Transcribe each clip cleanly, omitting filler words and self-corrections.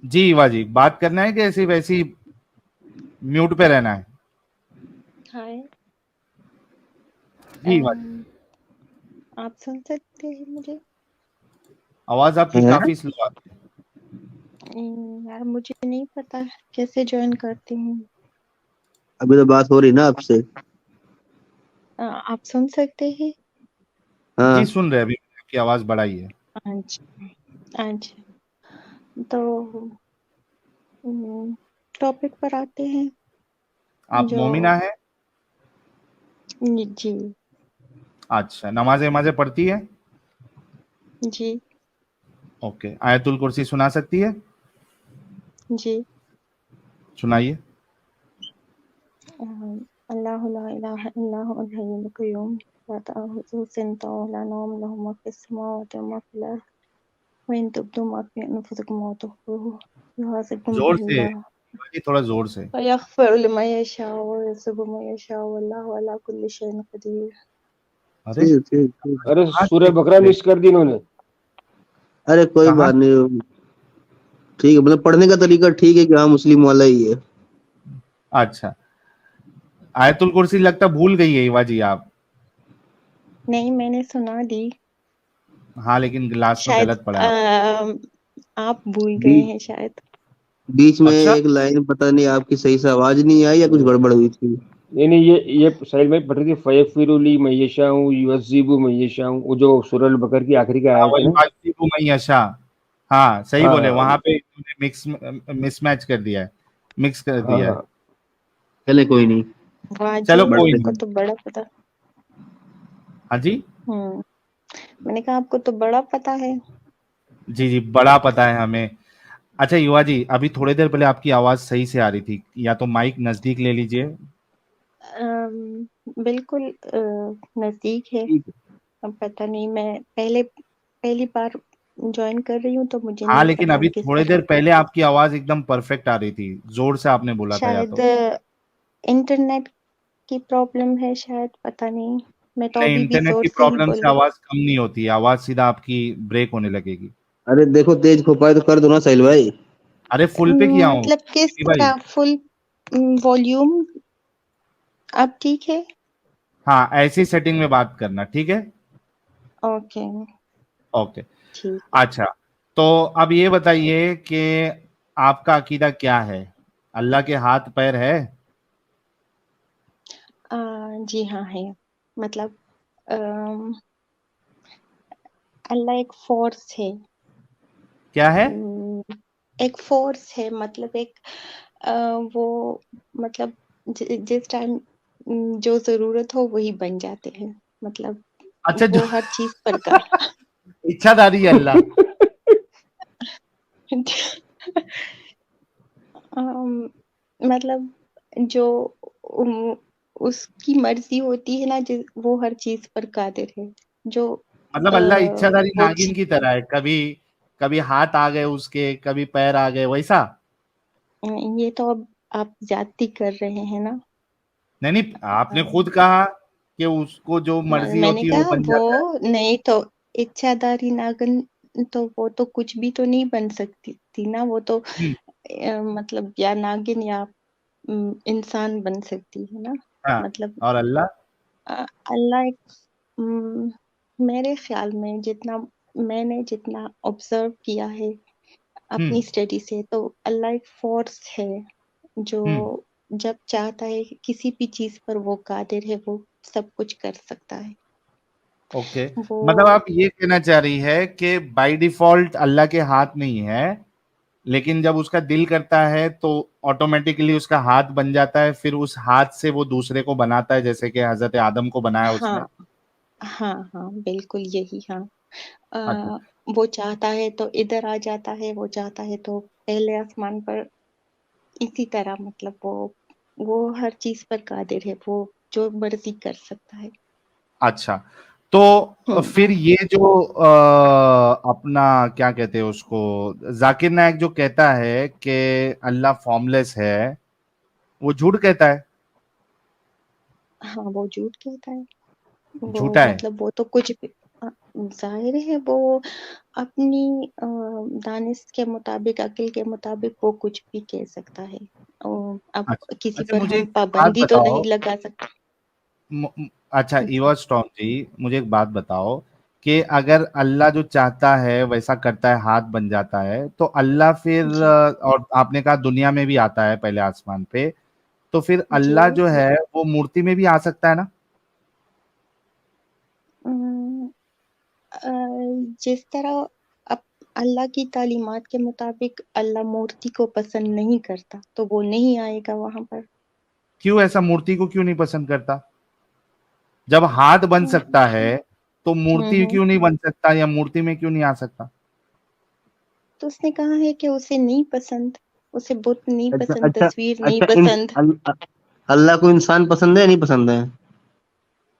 जी युवा जी, बात करना है कि ऐसी वैसी म्यूट पे रहना है? हाय। जी युवा जी, अम, आप सुन सकते हैं मुझे? आवाज आपकी हैं? काफी स्लो आती है। यार मुझे नहीं पता कैसे ज्वाइन करती हूँ। अभी तो बात हो रही ना आपसे। आप सुन सकते हैं? जी हाँ। सुन रहे हैं, अभी आपकी आवाज बढ़ाई है। अच्छा। अच्छा, तो टॉपिक पर आते हैं। आप जो मोमिना है? जी। अच्छा, नमाज़ें वमाज़ें पढ़ती है? जी। ओके, आयतुल कुर्सी सुना सकती है? जी। सुनाइए। अल्लाहु ला इलाहा इल्लहु अल हय्युल क़य्यूम ला ताखुज़ुहु सिनतुन व ला नौम लहु मा फ़िस समावाति व मा फ़िल अर्ज़ व इन तुब्दू मा फ़ी अनफुसिकुम अव तुख़्फ़ूहु युहासिबकुम जोर से बिहिल्लाह युवा जी, थोड़ा जोर से। व यग़फ़िरु लिमन यशाअ व युअज़्ज़िबु मन यशाअ वल्लाहु अला कुल्लि शैइन क़दीर। अरे ठीक ठीक ठीक। अरे कहाँ सूर्य बकरा से? मिस कर दी इन्होंने। अरे कोई कहाँ? बात नहीं। ठीक है, मतलब पढ़ने का तरीका ठीक है कि हाँ मुस्लिम वाला ही है। अच्छा, आयतुल कुर्सी लगता भूल गई है युवा जी आप। नहीं, मैंने सुना दी। हाँ, लेकिन लास्ट में शायद गलत पड़ा है। आप भूल गए बीच हैं शायद। बीच में अच्छा, एक लाइन पता नहीं आपकी सही से आवाज नहीं आई या कुछ गड़बड़ हुई थी। नहीं नहीं, ये साहिल भाई पढ़ रही थी फयफिरुली मैयशाऊ युअज़्ज़िबु मैयशाऊ, वो जो सूरह अल बकर की आखिरी का हाँ आयत है वही ना। वाजिबु मन यशा। हाँ सही हाँ बोले, हाँ वहां पे इन्होंने मिसमैच कर दिया है, मिक्स कर हाँ दिया है। हाँ। चले कोई नहीं। चलो वाजिब कोई बढ़ते आपको हैं। नहीं। तो बड़ा पता। हाँ जी। हम्म मैंने कहा आपको तो बड़ा पता है। जी जी, बड़ा पता है हमें। अच्छा युवा जी, अभी थोड़ी देर पहले आपकी आवाज सही से आ रही थी, या तो माइक नजदीक ले लीजिए। बिल्कुल नजदीक है। ठीक है। अब पता नहीं, मैं पहली बार ज्वाइन कर रही हूँ तो मुझे हाँ नहीं लेकिन पता अभी किस थोड़ी तरह। देर पहले आपकी आवाज एकदम परफेक्ट आ रही थी, जोर से आपने बोला था, या शायद तो इंटरनेट की प्रॉब्लम है, शायद पता नहीं। मैं तो नहीं, अभी भी इंटरनेट जोर की से ही प्रॉब्लम से बोली। आवाज कम नहीं होती, आवाज सीधा आपकी ब्रेक होने लगेगी। अरे देखो तेज खोपाए तो कर दो ना साहिल भाई। अरे फुल पे किया हूँ मतलब किस भाई। तरह फुल वॉल्यूम? अब ठीक है? हाँ, ऐसी सेटिंग में बात करना, ठीक है। ओके। ओके। ठीक है। अच्छा, तो अब ये बताइए कि आपका अकीदा क्या है? अल्लाह के हाथ पैर है? जी हाँ है। मतलब अम, अल्लाह एक फोर्स है। क्या है? एक फोर्स है, मतलब एक अ, वो मतलब जिस टाइम जो जरूरत हो वही बन जाते हैं। मतलब अच्छा, जो वो हर चीज पर का इच्छाधारी है अल्लाह। मतलब जो उम, उसकी मर्जी होती है ना, वो हर चीज पर कादिर है। जो मतलब अल्लाह इच्छाधारी वो नागिन की तरह है, कभी कभी हाथ आ गए उसके, कभी पैर आ गए, वैसा? ये तो अब आप ज्यादती कर रहे हैं ना। नहीं नहीं, आपने खुद अ, कहा कि उसको जो मर्जी मैंने होती है वो कहा बन वो जाता है। नहीं तो इच्छाधारी नागिन, तो वो तो कुछ भी तो नहीं बन सकती थी ना। वो तो हम्म, मतलब या नागिन या इंसान बन सकती है ना। हाँ। मतलब और अल्लाह? अल्लाह एक मेरे ख्याल में जितना ऑब्जर्व किया है हम्म अपनी स्टडी से, तो अल्लाह एक फोर्स है जो हम्म जब चाहता है किसी भी चीज पर वो कादिर है, वो सब कुछ कर सकता है। ओके, वो मतलब आप ये कहना चाह रही है कि बाय डिफॉल्ट अल्लाह के हाथ नहीं है, लेकिन जब उसका दिल करता है तो ऑटोमेटिकली उसका हाथ बन जाता है, फिर उस हाथ से वो दूसरे को बनाता है, जैसे कि हजरत आदम को बनाया उसने। हाँ हाँ हाँ बिल्कुल यही। हाँ। अच्छा। अ, वो चाहता है तो इधर आ जाता है, वो चाहता है तो पहले आसमान पर। इसी तरह मतलब वो हर चीज पर कादिर है, वो जो मर्जी कर सकता है। अच्छा, तो हम्म फिर ये जो अपना क्या कहते हैं उसको, जाकिर नायक जो कहता है कि अल्लाह फॉर्मलेस है, वो झूठ कहता है? हाँ, वो झूठ कहता है। वो झूठा है? मतलब वो तो कुछ भी। जाहिर है वो अपनी दानिश के मुताबिक, अक्ल के मुताबिक वो कुछ भी कह सकता है। अब अच्छा किसी अच्छा, पर मुझे हम एक बात पाबंदी तो बताओ। नहीं लगा सकते। अच्छा जी ईवा स्टॉम जी, मुझे एक बात बताओ कि अगर अल्लाह जो चाहता है वैसा करता है, हाथ बन जाता है, तो अल्लाह फिर जी और आपने कहा दुनिया में भी आता है पहले आसमान पे, तो फिर जी अल्लाह जो है वो मूर्ति में भी आ सकता है ना? अम, अ, जिस तरह अब अल्लाह की तालीमात के मुताबिक अल्लाह मूर्ति को पसंद नहीं करता तो वो नहीं आएगा वहां पर। क्यों ऐसा, मूर्ति को क्यों नहीं पसंद करता? जब हाथ बन सकता है तो मूर्ति हम्म। क्यों नहीं बन सकता, या मूर्ति में क्यों नहीं आ सकता? तो उसने कहा है कि उसे नहीं पसंद, उसे बुत नहीं अच्छा पसंद, अच्छा तस्वीर नहीं अच्छा पसंद। अल्लाह को इंसान पसंद है या नहीं पसंद है?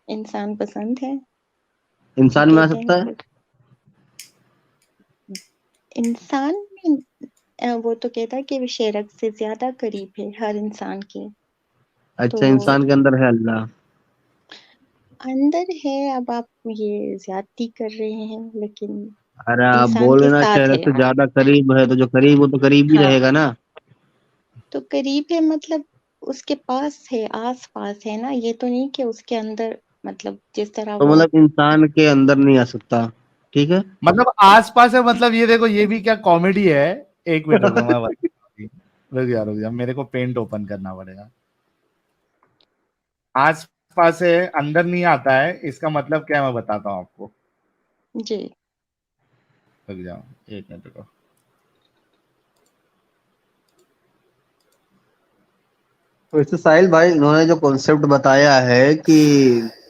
इंसान पसंद है, इंसान में आ कहते सकता है? हैं इंसान में। वो तो कहता है कि वो शेरक से ज्यादा करीब है हर इंसान के। तो अच्छा, इंसान के अंदर है अल्लाह। अंदर है, अब आप ये ज्यादती कर रहे हैं, लेकिन अरे आप इंसान बोल के रहे ना साथ शहर है। से ज्यादा करीब है, तो जो करीब वो तो करीब ही हाँ, रहेगा ना। तो करीब है मतलब उसके पास है, आस पास है ना, ये तो नहीं कि उसके अंदर, मतलब जिस तरह तो वो। मतलब इंसान के अंदर नहीं आ सकता, ठीक है। मतलब आसपास है, मतलब ये देखो, ये भी क्या कॉमेडी है। एक मिनट रुको, मैं बताता हूँ। रुक जा, मेरे को पेंट ओपन करना पड़ेगा। आस पास है, अंदर नहीं आता है, इसका मतलब क्या है मैं बताता हूँ आपको। जी रुक जाओ, एक मिनट रुको। वैसे साहिल भाई, इन्होंने जो कॉन्सेप्ट बताया है कि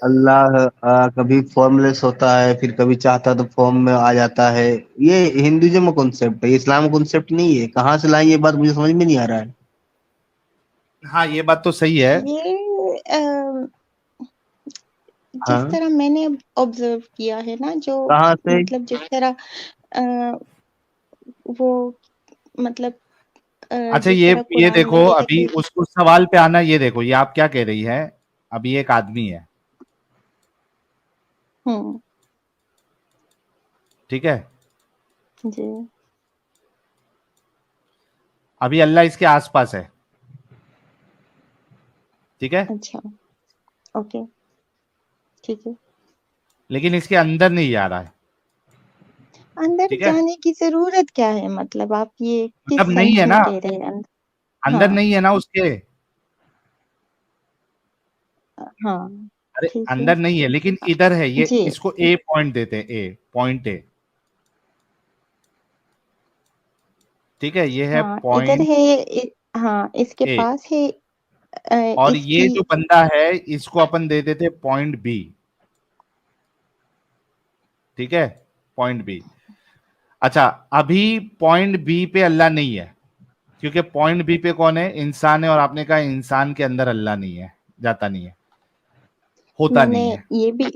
अल्लाह कभी फॉर्मलेस होता है, फिर कभी चाहता तो फॉर्म में आ जाता है, ये हिंदुइज्म का कॉन्सेप्ट है, इस्लाम का कॉन्सेप्ट नहीं है। कहाँ से लाए ये बात, मुझे समझ में नहीं आ रहा है। हाँ, ये बात तो सही है। ये जिस हाँ, तरह मैंने ऑब्जर्व किया है ना, जो कहाँ से? मतलब जिस तरह अ, वो मतलब अच्छा, जिस तरह ये कुरान में देखो, है अभी कि उस सवाल पे आना, ये देखो, ये आप क्या कह रही है। अभी एक आदमी है, हम्म। ठीक है। जी अभी अल्लाह इसके आसपास है, ठीक है, अच्छा, ओके, ठीक है। लेकिन इसके अंदर नहीं जा रहा है, अंदर ठीक है। जाने की जरूरत क्या है, मतलब आप ये मतलब किस नहीं सेंस है में ना, कह रहे हैं अंदर हाँ नहीं है ना उसके। हाँ, अरे ठीक है। अंदर नहीं है, लेकिन इधर है, ये जी इसको ए पॉइंट देते हैं, ए पॉइंट ए, ठीक है, ये है हाँ, इधर पॉइंट है हाँ, इसके ए। पास है और ये इसकी। जो बंदा है, इसको अपन दे देते पॉइंट बी, ठीक है, पॉइंट बी। अच्छा, अभी पॉइंट बी पे अल्लाह नहीं है, क्योंकि पॉइंट बी पे कौन है, इंसान है, और आपने कहा इंसान के अंदर अल्लाह नहीं है, जाता नहीं है, होता मैंने नहीं है। ये भी,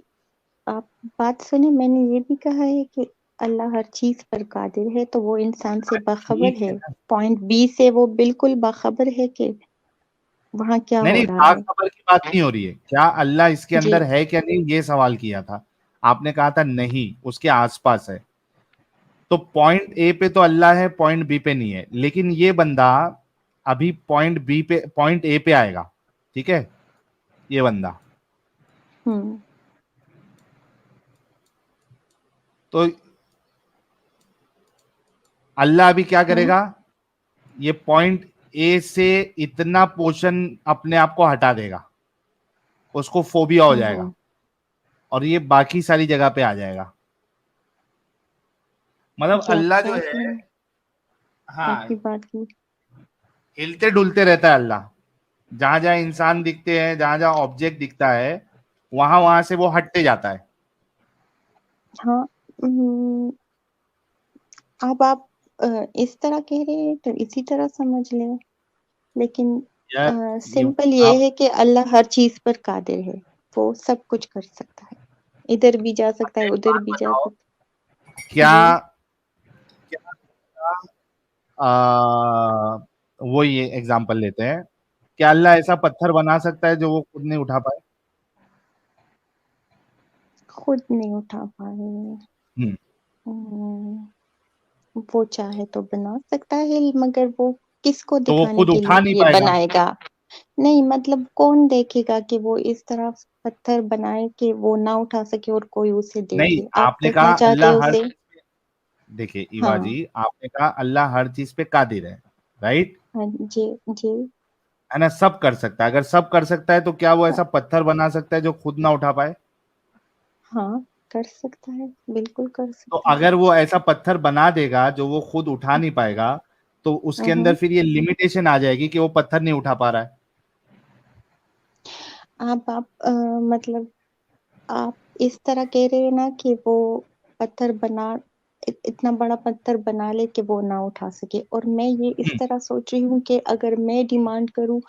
आप बात सुने, मैंने ये भी कहा है कि अल्लाह हर चीज पर कादिर है, तो वो इंसान से बाखबर ठीक है है। ना। पॉइंट बी से वो बिल्कुल बाखबर है कि वहां क्या नहीं हो नहीं, रहा है। बाखबर की बात नहीं हो रही है, क्या अल्लाह इसके जी अंदर है क्या नहीं, ये सवाल किया था। आपने कहा था नहीं, उसके आसपास है। तो पॉइंट ए पे तो अल्लाह है, पॉइंट बी पे नहीं है, लेकिन ये बंदा अभी पॉइंट बी पे, पॉइंट ए पे आएगा, ठीक है, ये बंदा। हम्म तो अल्लाह अभी क्या हम्म करेगा, ये पॉइंट ए से इतना पोर्शन अपने आप को हटा देगा, उसको फोबिया हो जाएगा, हम्म। और ये बाकी सारी जगह पे आ जाएगा। मतलब क्या अल्लाह जो क्या है, आपने आपकी हाँ, बात की। हिलते डुलते रहता है अल्लाह। जहां जहां इंसान दिखते हैं, जहां जहां ऑब्जेक्ट दिखता है, वहां वहां से वो हटते जाता है। हाँ, अब आप इस तरह कह रहे हैं तो इसी तरह समझ लें, लेकिन यार, ये सिंपल ये आप है कि अल्लाह हर चीज पर कादिर है, वो सब कुछ कर सकता है, इधर भी जा सकता है, एक उधर बात भी जा बताओ, सकता है। क्या जी आ, वो ये एग्जांपल लेते हैं, क्या अल्लाह ऐसा पत्थर बना सकता है जो वो खुद नहीं उठा पाए? खुद नहीं उठा पाए। हम्म, वो चाहे तो बना सकता है, मगर वो किसको तो वो दिखाने खुद के उठा नहीं लिए पाएगा। बनाएगा? नहीं, मतलब कौन देखेगा कि वो इस तरह पत्थर बनाए कि वो ना उठा सके और कोई उसे नहीं, देखे? आप आपने देखना कहा चाहते अल्लाह हैं हर उसे? चीज पे, देखिए ईवा हाँ, जी, आपने कहा अल्लाह हर चीज पे कादिर है, राइट? हाँ जी, जी। है ना, सब कर सकता है। अगर सब कर सकता है तो क्या वो ऐसा पत्थर बना सकता है जो खुद ना उठा पाए? हाँ, कर सकता है, बिल्कुल कर तो सकता है। अगर वो ऐसा पत्थर बना देगा जो वो खुद उठा नहीं पाएगा, तो उसके अंदर हम्म। फिर ये लिमिटेशन आ जाएगी कि वो पत्थर नहीं उठा पा रहा है। आप मतलब आप इस तरह कह रहे हैं ना कि वो पत्थर बना इतना बड़ा पत्थर बना ले कि वो ना उठा सके, और मैं ये इस तरह सोच रही हूँ कि अगर मैं डिमांड करूँ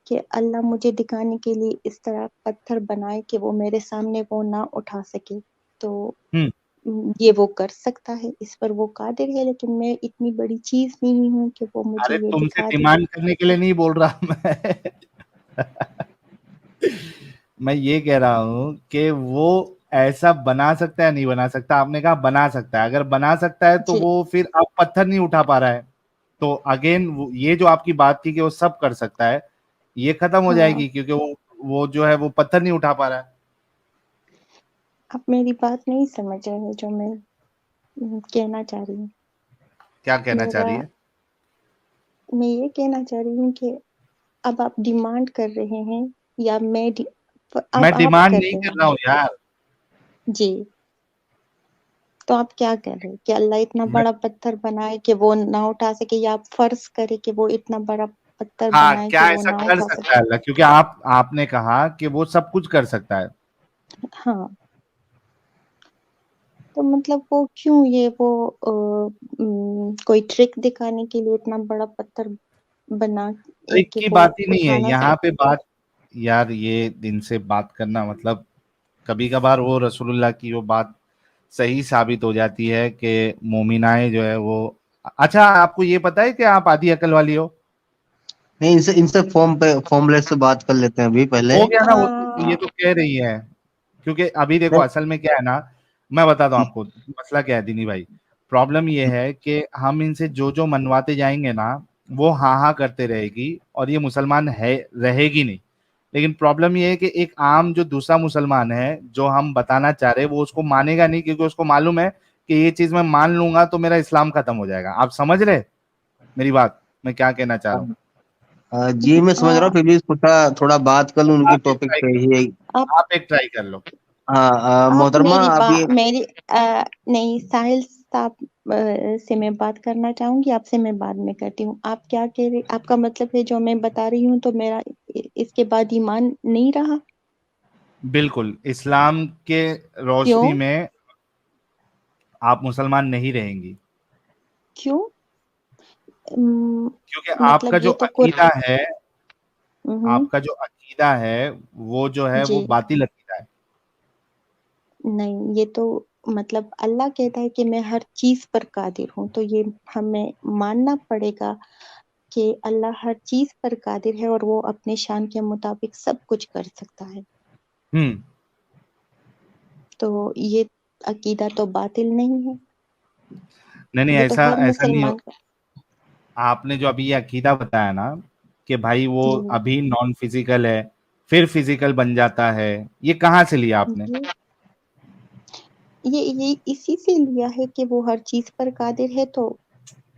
कि अल्लाह मुझे दिखाने के लिए इस तरह पत्थर बनाए कि वो मेरे सामने वो ना उठा सके, तो हम्म। ये वो कर सकता है, इस पर वो कादिर है, लेकिन मैं इतनी बड़ी चीज नहीं हूँ कि वो मुझे अरे ये तुमसे दिखा दे। डिमांड करने के लिए नहीं बोल रहा मैं। मैं ये कह रहा हूँ कि वो ऐसा बना सकता है नहीं बना सकता? आपने कहा बना सकता है। अगर बना सकता है तो जी। वो फिर अब पत्थर नहीं उठा पा रहा है, तो अगेन ये जो आपकी बात थी कि वो सब कर सकता है, ये खत्म हो हाँ, जाएगी, क्योंकि वो जो है वो पत्थर नहीं उठा पा रहा है। आप मेरी बात नहीं समझ रहे हैं जो मैं कहना चाह रही हूँ। क्या कहना चाह मेरा रही है? मैं ये कहना चाह रही हूँ कि अब आप डिमांड कर रहे हैं, या मैं अब आप डिमांड कर नहीं रहे कर रहा हैं? हूँ यार। जी। तो आप क्या कर रहे हैं कि अल्लाह इतना मैं, बड़ा पत्थर बनाए कि वो ना उठा सके, या आप फर्ज करे कि वो इतना बड़ा पत्थर हाँ, बनाए क्या कि वो ऐसा ना कर उठा सकता सके? है अल्लाह? क्योंकि आपने कहा कि वो सब कुछ कर सकता है। हाँ, तो मतलब वो क्यों ये वो कोई ट्रिक दिखाने के लिए इतना बड़ा पत्थर बना ट्रिक कि की वो बात ही नहीं है उठा ना यहाँ सके? पे बात। यार ये दिन से बात करना मतलब, कभी कभार वो रसूलुल्लाह की वो बात सही साबित हो जाती है कि मोमिनाएं जो है वो। अच्छा, आपको ये पता है कि आप आधी अकल वाली हो? नहीं, इनसे इनसे फॉर्मलेस से बात कर लेते हैं अभी पहले। हो गया ना वो तो, ये आ, तो कह रही है। क्योंकि अभी देखो नहीं। असल में क्या है ना, मैं बताता हूँ आपको मसला क्या है दीनी भाई। प्रॉब्लम ये है कि हम इनसे जो जो मनवाते जाएंगे ना, वो हाँ हाँ करते रहेगी और ये मुसलमान है रहेगी नहीं। लेकिन प्रॉब्लम ये है कि एक आम जो दूसरा मुसलमान है, जो हम बताना चाह रहे हैं, वो उसको मानेगा नहीं, क्योंकि उसको मालूम है कि ये चीज मैं मान लूंगा तो मेरा इस्लाम खत्म हो जाएगा। आप समझ रहे मेरी बात, मैं क्या कहना चाह रहा हूँ? जी मैं समझ रहा हूँ, आ, फिर भी थोड़ा थोड़ा बात कर लूँ उनके आप एक टॉपिक ट्राई पे कर ही। आप आप एक ट्राई कर लो। हाँ, आप मोहतरमा मेरी अभी। बात मेरी नहीं, साहिल साहब से मैं बात करना चाहूंगी, आपसे मैं बाद में करती हूँ। आप क्या कह रहे, आपका मतलब है जो मैं बता रही हूँ तो मेरा इसके बाद ईमान नहीं रहा? बिल्कुल, इस्लाम के क्यों? रोशनी में आप मुसलमान नहीं रहेंगी। क्यों? क्योंकि मतलब ये तो हम्म, आपका जो अकीदा है वो जो है जी। वो बातिल अकीदा है। नहीं, ये तो मतलब अल्लाह कहता है कि मैं हर चीज पर कादिर हूँ, तो ये हमें मानना पड़ेगा कि अल्लाह हर चीज पर कादिर है और वो अपने शान के मुताबिक सब कुछ कर सकता है। हम्म। तो ये अकीदा तो बातिल नहीं है, नहीं नहीं, ये तो ऐसा हर ऐसा नहीं हो। मुसलमान का। आपने जो अभी ये अकीदा बताया ना कि भाई वो जी, अभी नॉन फिजिकल है, फिर फिजिकल बन जाता है, ये कहाँ से लिया आपने? जी, ये इसी से लिया है कि वो हर चीज पर कादिर है, तो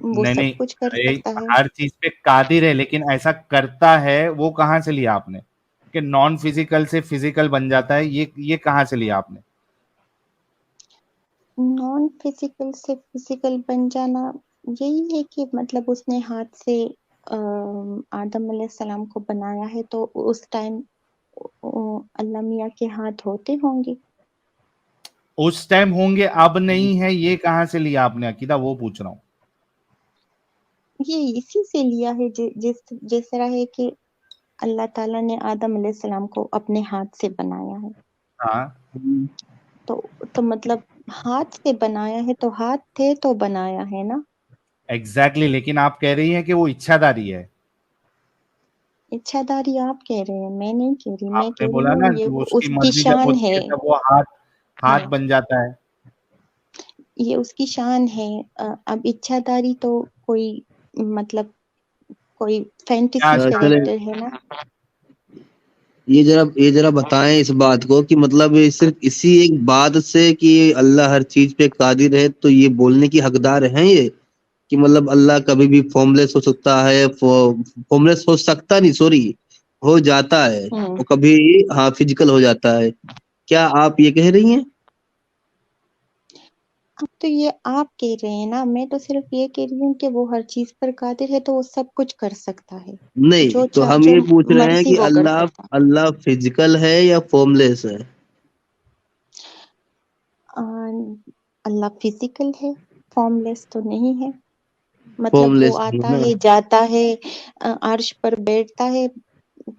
वो नहीं सब नहीं, कुछ कर अरे सकता है। हर चीज पे कादिर है, लेकिन ऐसा करता है वो कहाँ से लिया आपने? कि नॉन फिजिकल से फिजिकल बन जाता है, ये कहाँ से लिया आपने? नॉन फिजिकल से फिजिकल बन जाना यही है कि मतलब उसने हाथ से आदम अलैहिस्सलाम को बनाया है, तो उस टाइम अल्लाह मियाँ के हाथ होते होंगे। उस टाइम होंगे, अब नहीं है, ये कहाँ से लिया आपने अकीदा, वो पूछ रहा हूँ। ये इसी से लिया है, जिस तरह है कि अल्लाह ताला ने आदम अलैहिस्सलाम को अपने हाथ से बनाया है, हाँ, तो मतलब हाथ से बनाया है तो हाथ थे तो बनाया है ना। एग्जैक्टली, लेकिन आप कह रही हैं कि वो इच्छाधारी है। इच्छाधारी आप कह रहे हैं, मैं नहीं कह रही, मैं आपने कह रही बोला हूँ ना ये कि वो वो उसकी उसकी मर्जी जब शान होती है। है तब वो हाथ हाथ हाँ, बन जाता है। ये उसकी शान है। अब इच्छाधारी तो कोई मतलब कोई फैंटेसी क्या चले कैरेक्टर है ना। ये जरा बताएं इस बात को कि मतलब ये सिर्फ इसी एक बात से कि अल्लाह हर चीज पे कादिर है तो ये बोलने की हकदार हैं ये कि मतलब अल्लाह कभी भी फॉर्मलेस हो सकता है, फॉर्मलेस हो सकता नहीं, सॉरी, हो जाता है, और कभी हाँ फिजिकल हो जाता है। क्या आप ये कह रही हैं? अब तो ये आप कह रहे हैं ना, मैं तो सिर्फ ये कह रही हूँ कि वो हर चीज पर कादिर है तो वो सब कुछ कर सकता है। नहीं, तो हम जो ये पूछ रहे हैं मर्जी कि वो कर अल्लाह सकता है। अल्लाह फिजिकल है या फॉर्मलेस है? अल्लाह फिजिकल है, फॉर्मलेस तो नहीं है। मतलब वो फॉर्मलेस नहीं है आता ना। है, जाता है, अर्श पर बैठता है,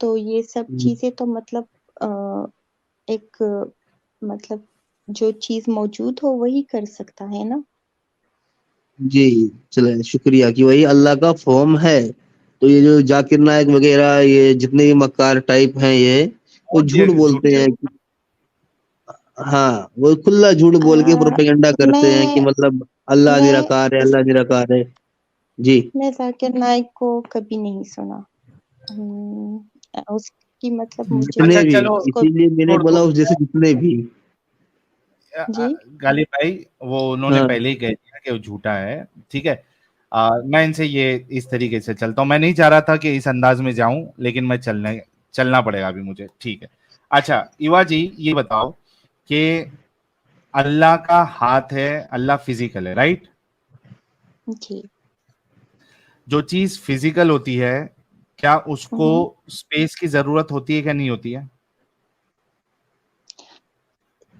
तो ये सब हम्म, चीजें तो मतलब अ, एक मतलब जो चीज मौजूद हो वही कर सकता है ना। जी, चले शुक्रिया कि वही अल्लाह का फॉर्म है। तो ये जो जाकिर नायक वगैरह ये जितने भी मक्कार टाइप हैं ये, वो और झूठ ये बोलते झूठे हैं हो। कि हाँ, वो खुला झूठ बोल के अ, प्रोपेगेंडा करते हैं कि मैं मतलब अल्लाह मैं निराकार है, उस अल्लाह निराकार है। जी। मैं जाकिर नाइक को कभी नहीं सुना। उसकी मतलब मुझे जितने अच्छा भी, चलो उसको इसीलिए मैंने छोड़ दो। बोला उस जैसे जितने भी। जी गालिब भाई वो उन्होंने हाँ, पहले ही कह दिया कि वो झूठा है, ठीक है। मैं इनसे ये इस तरीके से चलता हूँ, मैं नहीं चाह रहा था कि इस अंदाज में जाऊं, लेकिन मैं चलना पड़ेगा अभी मुझे, ठीक है। अच्छा इवा जी ये बताओ कि अल्लाह का हाथ है, अल्लाह फिजिकल है, राइट? जी। जो चीज फिजिकल होती है, क्या उसको हम्म। स्पेस की जरूरत होती है क्या नहीं होती है?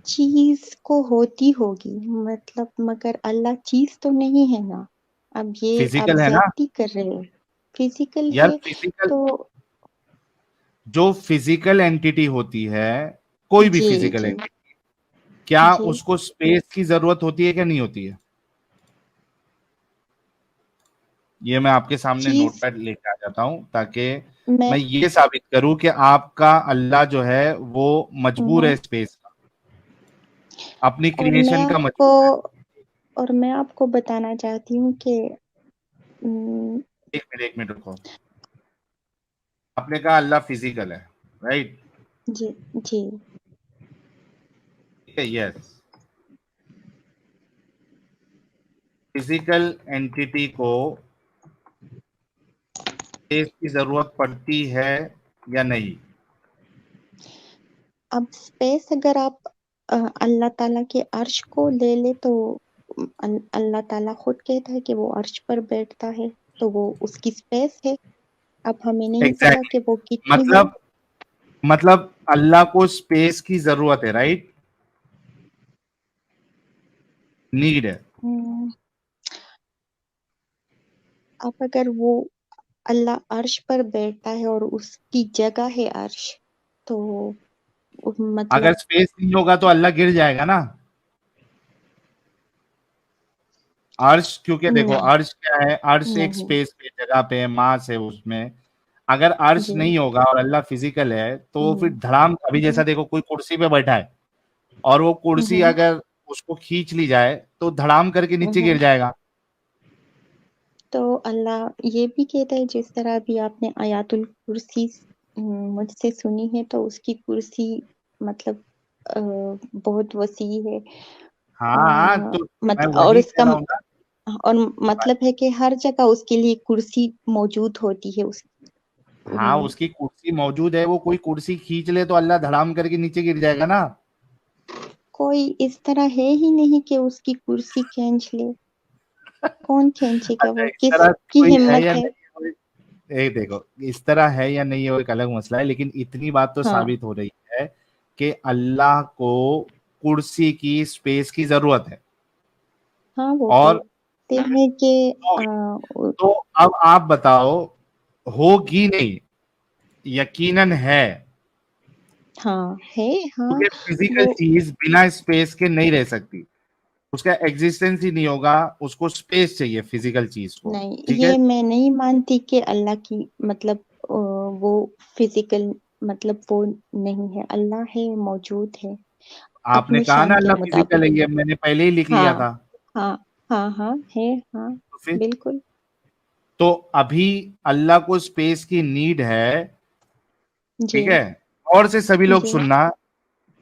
चीज को होती होगी मतलब, मगर अल्लाह चीज तो नहीं है ना। अब ये आप फिजिकल है ना ज्यादती कर रहे हो। फिजिकल यार, है फिजिकल, तो। जो फिजिकल एंटिटी होती है, कोई भी जी फिजिकल जी एंटिटी, क्या जी। उसको स्पेस की जरूरत होती है क्या नहीं होती है? ये मैं आपके सामने चीज नोटपैड लेके आ जाता हूं ताकि मैं मैं ये साबित करूं कि आपका अल्लाह जो है वो मजबूर है हम्म, स्पेस का, अपनी और मैं क्रिएशन का आपको मजबूर है। और मैं आपको बताना चाहती हूँ कि हम्म, एक मिनट रुको। आपने कहा अल्लाह फिजिकल है, राइट? जी जी। ठीक है, यस। फिजिकल एंटिटी को स्पेस की जरूरत पड़ती है या नहीं? अब स्पेस अगर आप अल्लाह ताला के अर्श को ले ले तो अल्लाह ताला खुद कहता है कि वो अर्श पर बैठता है, तो वो उसकी स्पेस है। अब हमें नहीं पता एग्जैक्टली कि वो exactly. कितनी है। मतलब अल्लाह को स्पेस की जरूरत है, राइट? नीड है। हम्म, अब अगर वो अल्लाह अर्श पर बैठता है और उसकी जगह है अर्श, तो अगर मतलब स्पेस नहीं होगा तो अल्लाह गिर जाएगा ना। अर्श, क्योंकि देखो नहीं अर्श क्या है, अर्श एक नहीं। स्पेस पे जगह पे है, मास है उसमें। अगर अर्श जी नहीं होगा और अल्लाह फिजिकल है तो फिर हम्म धड़ाम, अभी जैसा हम्म देखो कोई कुर्सी पे बैठा है और वो कुर्सी हम्म अगर उसको खींच ली जाए तो धड़ाम करके नीचे गिर हम्म। जाएगा। तो अल्लाह ये भी कहता है, जिस तरह भी आपने आयातुल कुर्सी मुझसे सुनी है, तो उसकी कुर्सी मतलब अ, बहुत वसी है। हाँ तो मैं और वही कह इसका रहा हूँ ना। और मतलब है कि हर जगह उसके लिए कुर्सी मौजूद होती है उस हाँ अम, उसकी कुर्सी मौजूद है, वो कोई कुर्सी खींच ले तो अल्लाह धड़ाम करके नीचे गिर जाएगा ना। कोई इस तरह है ही नहीं कि उसकी कुर्सी खींच ले। कौन खींचेगा? अच्छा वो इस तरह किसकी कोई है हिम्मत या है? नहीं, ये देखो इस तरह है या नहीं, वो एक अलग मसला है, लेकिन इतनी बात तो हाँ साबित हो रही है कि अल्लाह को कुर्सी की, स्पेस की जरूरत है। हाँ, वो और कहते हैं कि होगी। तो अब आप बताओ, होगी नहीं, यकीनन है, हाँ है। हाँ क्योंकि फिजिकल वो चीज बिना स्पेस के नहीं रह सकती, उसका एग्जिस्टेंस ही नहीं होगा, उसको स्पेस चाहिए फिजिकल चीज को। नहीं, ठीक है। ये मैं नहीं मानती कि अल्लाह की मतलब वो फिजिकल मतलब वो नहीं है। अल्लाह है, मौजूद है। आपने अपनी कहा ना शान के अल्लाह फिजिकल है, मुताबिक। ये मैंने पहले ही लिख लिया हाँ था। हाँ हाँ हाँ है, हाँ तो फिर बिल्कुल। तो अभी अल्लाह को स्पेस की नीड है, जी ठीक है। और से सभी लोग जी। सुनना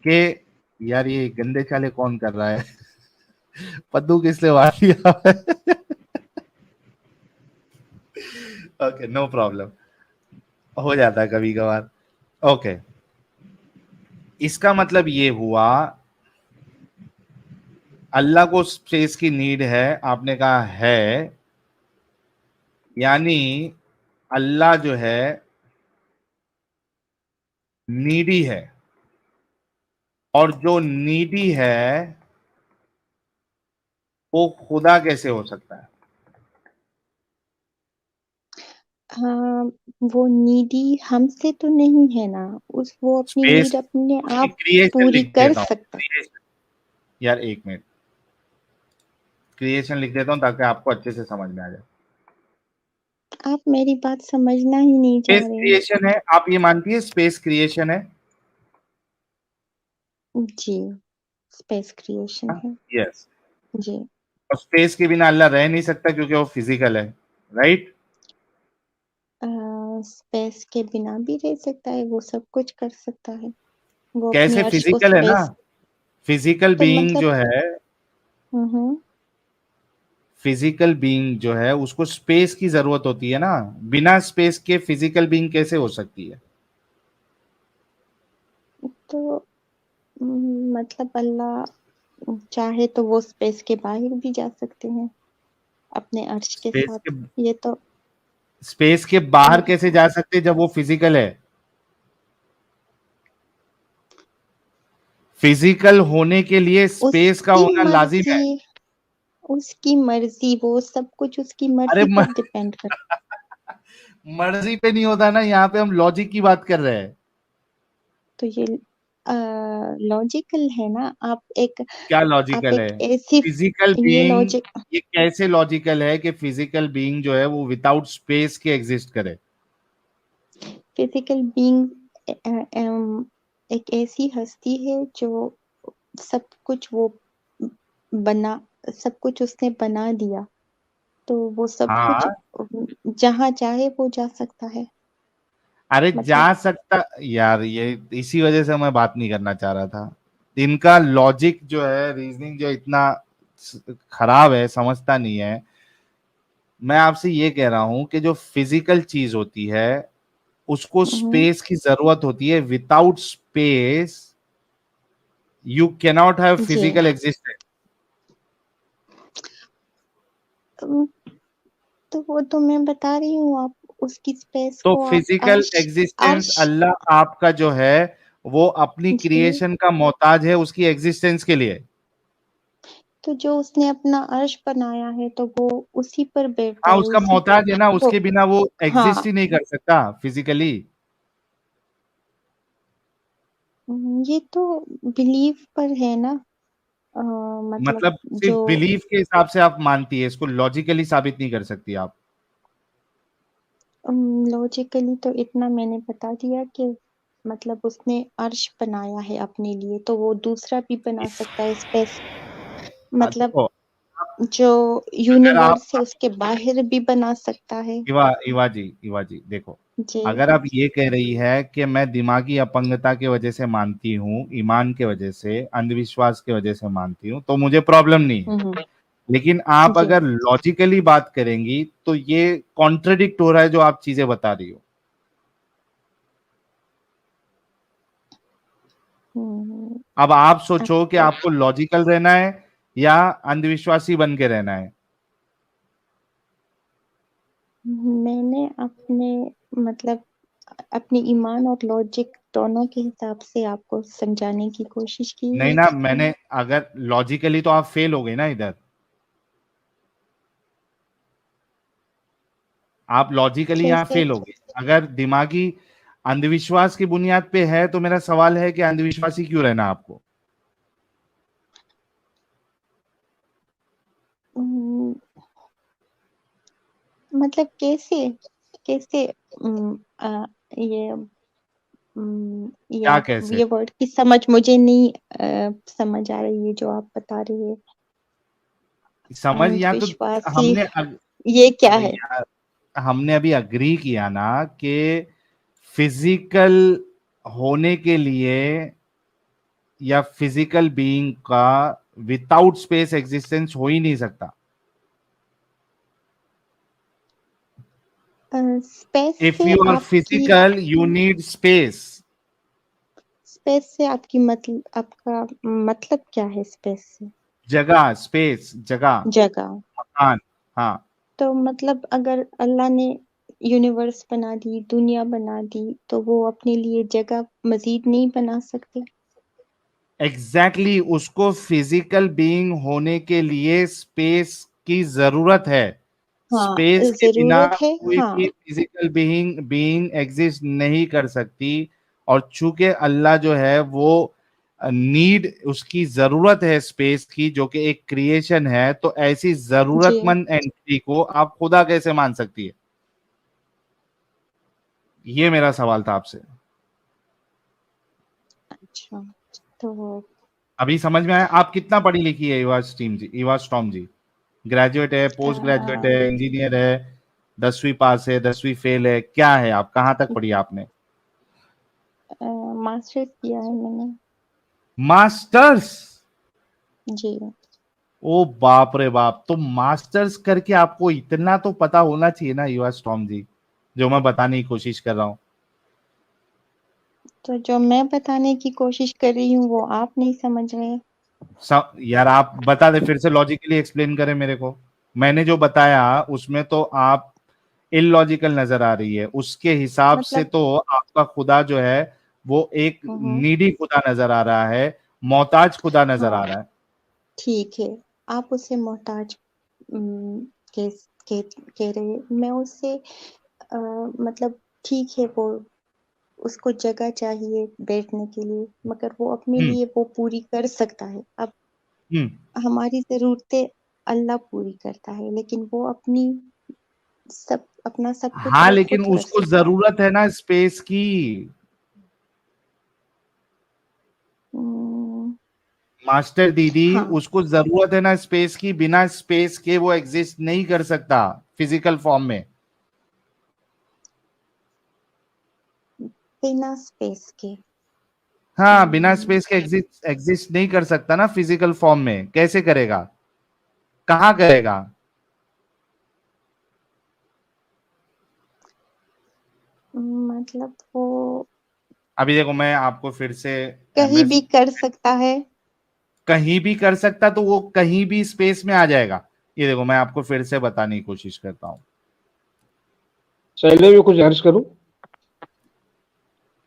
कि यार ये गंदे चाले कौन कर रहा है पद्दू किसने मार दिया ओके, नो प्रॉब्लम, हो जाता है कभी कभार। ओके, इसका मतलब ये हुआ अल्लाह को स्पेस की नीड है, आपने कहा है, यानी अल्लाह जो है नीडी है, और जो नीडी है वो खुदा कैसे हो सकता है? हाँ, वो नीडी हमसे तो नहीं है ना, वो अपनी स्पेस, नीड अपने उसकी आप क्रिएशन पूरी लिख कर देता हूँ, सकता। क्रिएशन, यार एक मिनट, क्रिएशन लिख देता हूँ ताकि आपको अच्छे से समझ में आ जाए। आप मेरी बात समझना ही नहीं स्पेस चाह रहे हैं। क्रिएशन है, आप ये मानती है स्पेस क्रिएशन है? जी, स्पेस क्रिएशन है। यस। जी। और स्पेस के बिना अल्लाह रह नहीं सकता क्योंकि वो फिजिकल है, राइट? स्पेस के बिना भी रह सकता है, वो सब कुछ कर सकता है। वो अपनी कैसे? अर्श को फिजिकल है ना, स्पेस फिजिकल तो बीइंग मतलब जो है, हुँ। फिजिकल बीइंग जो है उसको स्पेस की जरूरत होती है ना, बिना स्पेस के फिजिकल बीइंग कैसे हो सकती है? तो मतलब अल्लाह चाहे तो वो स्पेस के बाहर भी जा सकते हैं, अपने अर्श के स्पेस साथ। के, ये तो स्पेस के बाहर मत कैसे जा सकते जब वो फिजिकल है? फिजिकल होने के लिए स्पेस का उसकी होना लाजिम है। मर्ज़ी उसकी मर्ज़ी, वो सब कुछ उसकी अरे मर्ज़ी पर डिपेंड कर। मर्जी पे नहीं होता ना, यहाँ पे हम लॉजिक की बात कर रहे हैं। तो ये लॉजिकल है ना, क्या आप लॉजिकल एक है? ऐसी फिजिकल ये बीइंग, लॉजिक ये कैसे लॉजिकल है कि फिजिकल बीइंग जो है वो विदाउट स्पेस के एग्जिस्ट करे? फिज़िकल बीइंग एक ऐसी हस्ती है जो सब कुछ वो बना सब कुछ उसने बना दिया, तो वो सब कुछ हाँ, जहाँ चाहे वो जा सकता है। अरे मतलब जा सकता, यार ये इसी वजह से मैं बात नहीं करना चाह रहा था। इनका लॉजिक जो है, रीजनिंग जो इतना खराब है, समझता नहीं है। मैं आपसे ये कह रहा हूं कि जो फिजिकल चीज होती है उसको हुँ, स्पेस की जरूरत होती है, without space you cannot have जी। Physical existence. उम, तो वो तो मैं बता रही हूँ, आप उसकी स्पेस तो को आप फिजिकल अर्श एग्जिस्टेंस अर्श अल्लाह आपका जो है वो अपनी जी, क्रिएशन का मोहताज है उसकी एग्जिस्टेंस के लिए। तो जो उसने अपना अर्श बनाया है, तो वो उसी पर बैठता हाँ, है, उसका उसी पे मोहताज है ना, तो उसके बिना वो एग्जिस्ट हाँ, ही नहीं कर सकता फिजिकली। ये तो बिलीफ पर है ना। अ, मतलब मतलब जो सिर्फ बिलीफ के हिसाब से आप मानती है, इसको लॉजिकली साबित नहीं कर सकती आप। लॉजिकली तो इतना मैंने बता दिया कि मतलब उसने अर्श बनाया है अपने लिए, तो वो दूसरा भी बना सकता है स्पेस, मतलब देखो, जो अगर आप, यूनिवर्स है उसके बाहर भी बना सकता है। इवा जी देखो, जी। अगर आप ये कह रही है कि मैं दिमागी अपंगता की वजह से मानती हूँ, ईमान के वजह से, अंधविश्वास की वजह से मानती हूँ, तो मुझे प्रॉब्लम नहीं है। हुँ, लेकिन आप जी। अगर लॉजिकली बात करेंगी तो ये कॉन्ट्रडिक्ट हो रहा है जो आप चीजें बता रही हो। हुँ, अब आप सोचो कि आपको आपको लॉजिकल रहना है या अंधविश्वासी बन के रहना है। मैंने अपने मतलब अपनी ईमान और लॉजिक दोनों के हिसाब से आपको समझाने की कोशिश की नहीं है। ना, मैंने, अगर लॉजिकली तो आप फेल हो गए ना इधर। आप लॉजिकली यहाँ कैसे? फेल हो गए। अगर दिमागी अंधविश्वास की बुनियाद पे है तो मेरा सवाल है कि अंधविश्वासी क्यों रहना आपको? उम, मतलब कैसे कैसे ये क्या कैसे? ये वर्ड की समझ मुझे नहीं समझ आ रही है जो आप बता रहे हैं। समझ या तो अंधविश्वासी हमने ये क्या अरे है? यार, हमने अभी अग्री किया ना कि फिजिकल होने के लिए या फिजिकल बीइंग का विदाउट स्पेस एग्जिस्टेंस हो ही नहीं सकता। स्पेस इफ से यू आर आपकी physical you need space. Space से आपकी मतलब आपका मतलब क्या है स्पेस से? जगह, स्पेस, जगह, जगह। मकान। हाँ, तो मतलब अगर अल्लाह ने यूनिवर्स बना दी, दुनिया बना दी, तो वो अपने लिए जगह मजीद नहीं बना सकते? एग्जैक्टली उसको फिजिकल बीइंग होने के लिए स्पेस की जरूरत है। हाँ, स्पेस के बिना जरूरत है। कोई हाँ, भी फिजिकल बीइंग बीइंग एग्जिस्ट नहीं कर सकती। और चूंकि अल्लाह जो है वो नीड उसकी जरूरत है स्पेस की, जो कि एक क्रिएशन है, तो ऐसी जी। जरूरतमंद एंटिटी को आप खुदा कैसे मान सकती है? ये मेरा सवाल था आपसे। अच्छा, तो अभी समझ में आया? आप कितना पढ़ी लिखी है इवा स्टॉम जी? ग्रेजुएट है, पोस्ट ग्रेजुएट है, इंजीनियर है, 10वीं पास है, 10वीं फेल है, क्या है? आप कहाँ तक पढ़ी आपने? मास्टर्स किया है मैंने। मास्टर्स? जी। ओ बाप रे बाप! तो मास्टर्स करके आपको इतना तो पता होना चाहिए ना युवा स्टॉम जी, जो मैं बताने की कोशिश कर रहा हूँ। तो जो मैं बताने की कोशिश कर रही हूँ वो आप नहीं समझ रहे। यार आप बता दे, फिर से लॉजिकली एक्सप्लेन करें मेरे को। मैंने जो बताया उसमें तो आप इलॉजिकल नजर आ रही है, उसके हिसाब से मतलब तो आपका खुदा जो है वो एक हम्म, नीडी खुदा नजर आ रहा है, मोहताज खुदा नजर आ हाँ रहा है। ठीक है। आप उसे मोहताज उम, कह कह कह रहे हैं। मैं उससे मतलब ठीक है वो उसको जगह चाहिए बैठने के लिए, मगर वो अपने हम्म। लिए वो पूरी कर सकता है। अब हम्म। हमारी ज़रूरतें अल्लाह पूरी करता है, लेकिन वो अपना सब कुछ हाँ, वो लेकिन खुद कर उसको सकता है। जरूरत है ना स्पेस की। उम, मास्टर दीदी, हाँ, उसको जरूरत है ना स्पेस की, बिना स्पेस के वो एग्जिस्ट नहीं कर सकता फिजिकल फॉर्म में। बिना स्पेस के। हाँ, बिना उम, स्पेस के एग्जिस्ट एग्जिस्ट नहीं कर सकता ना फिजिकल फॉर्म में। कैसे करेगा? कहाँ करेगा? मतलब वो अभी देखो, मैं आपको फिर से कहीं एमएस भी कर सकता है। कहीं भी कर सकता, तो वो कहीं भी स्पेस में आ जाएगा। ये देखो, मैं आपको फिर से बताने की कोशिश करता हूँ। शैले में कुछ अर्ज करूं?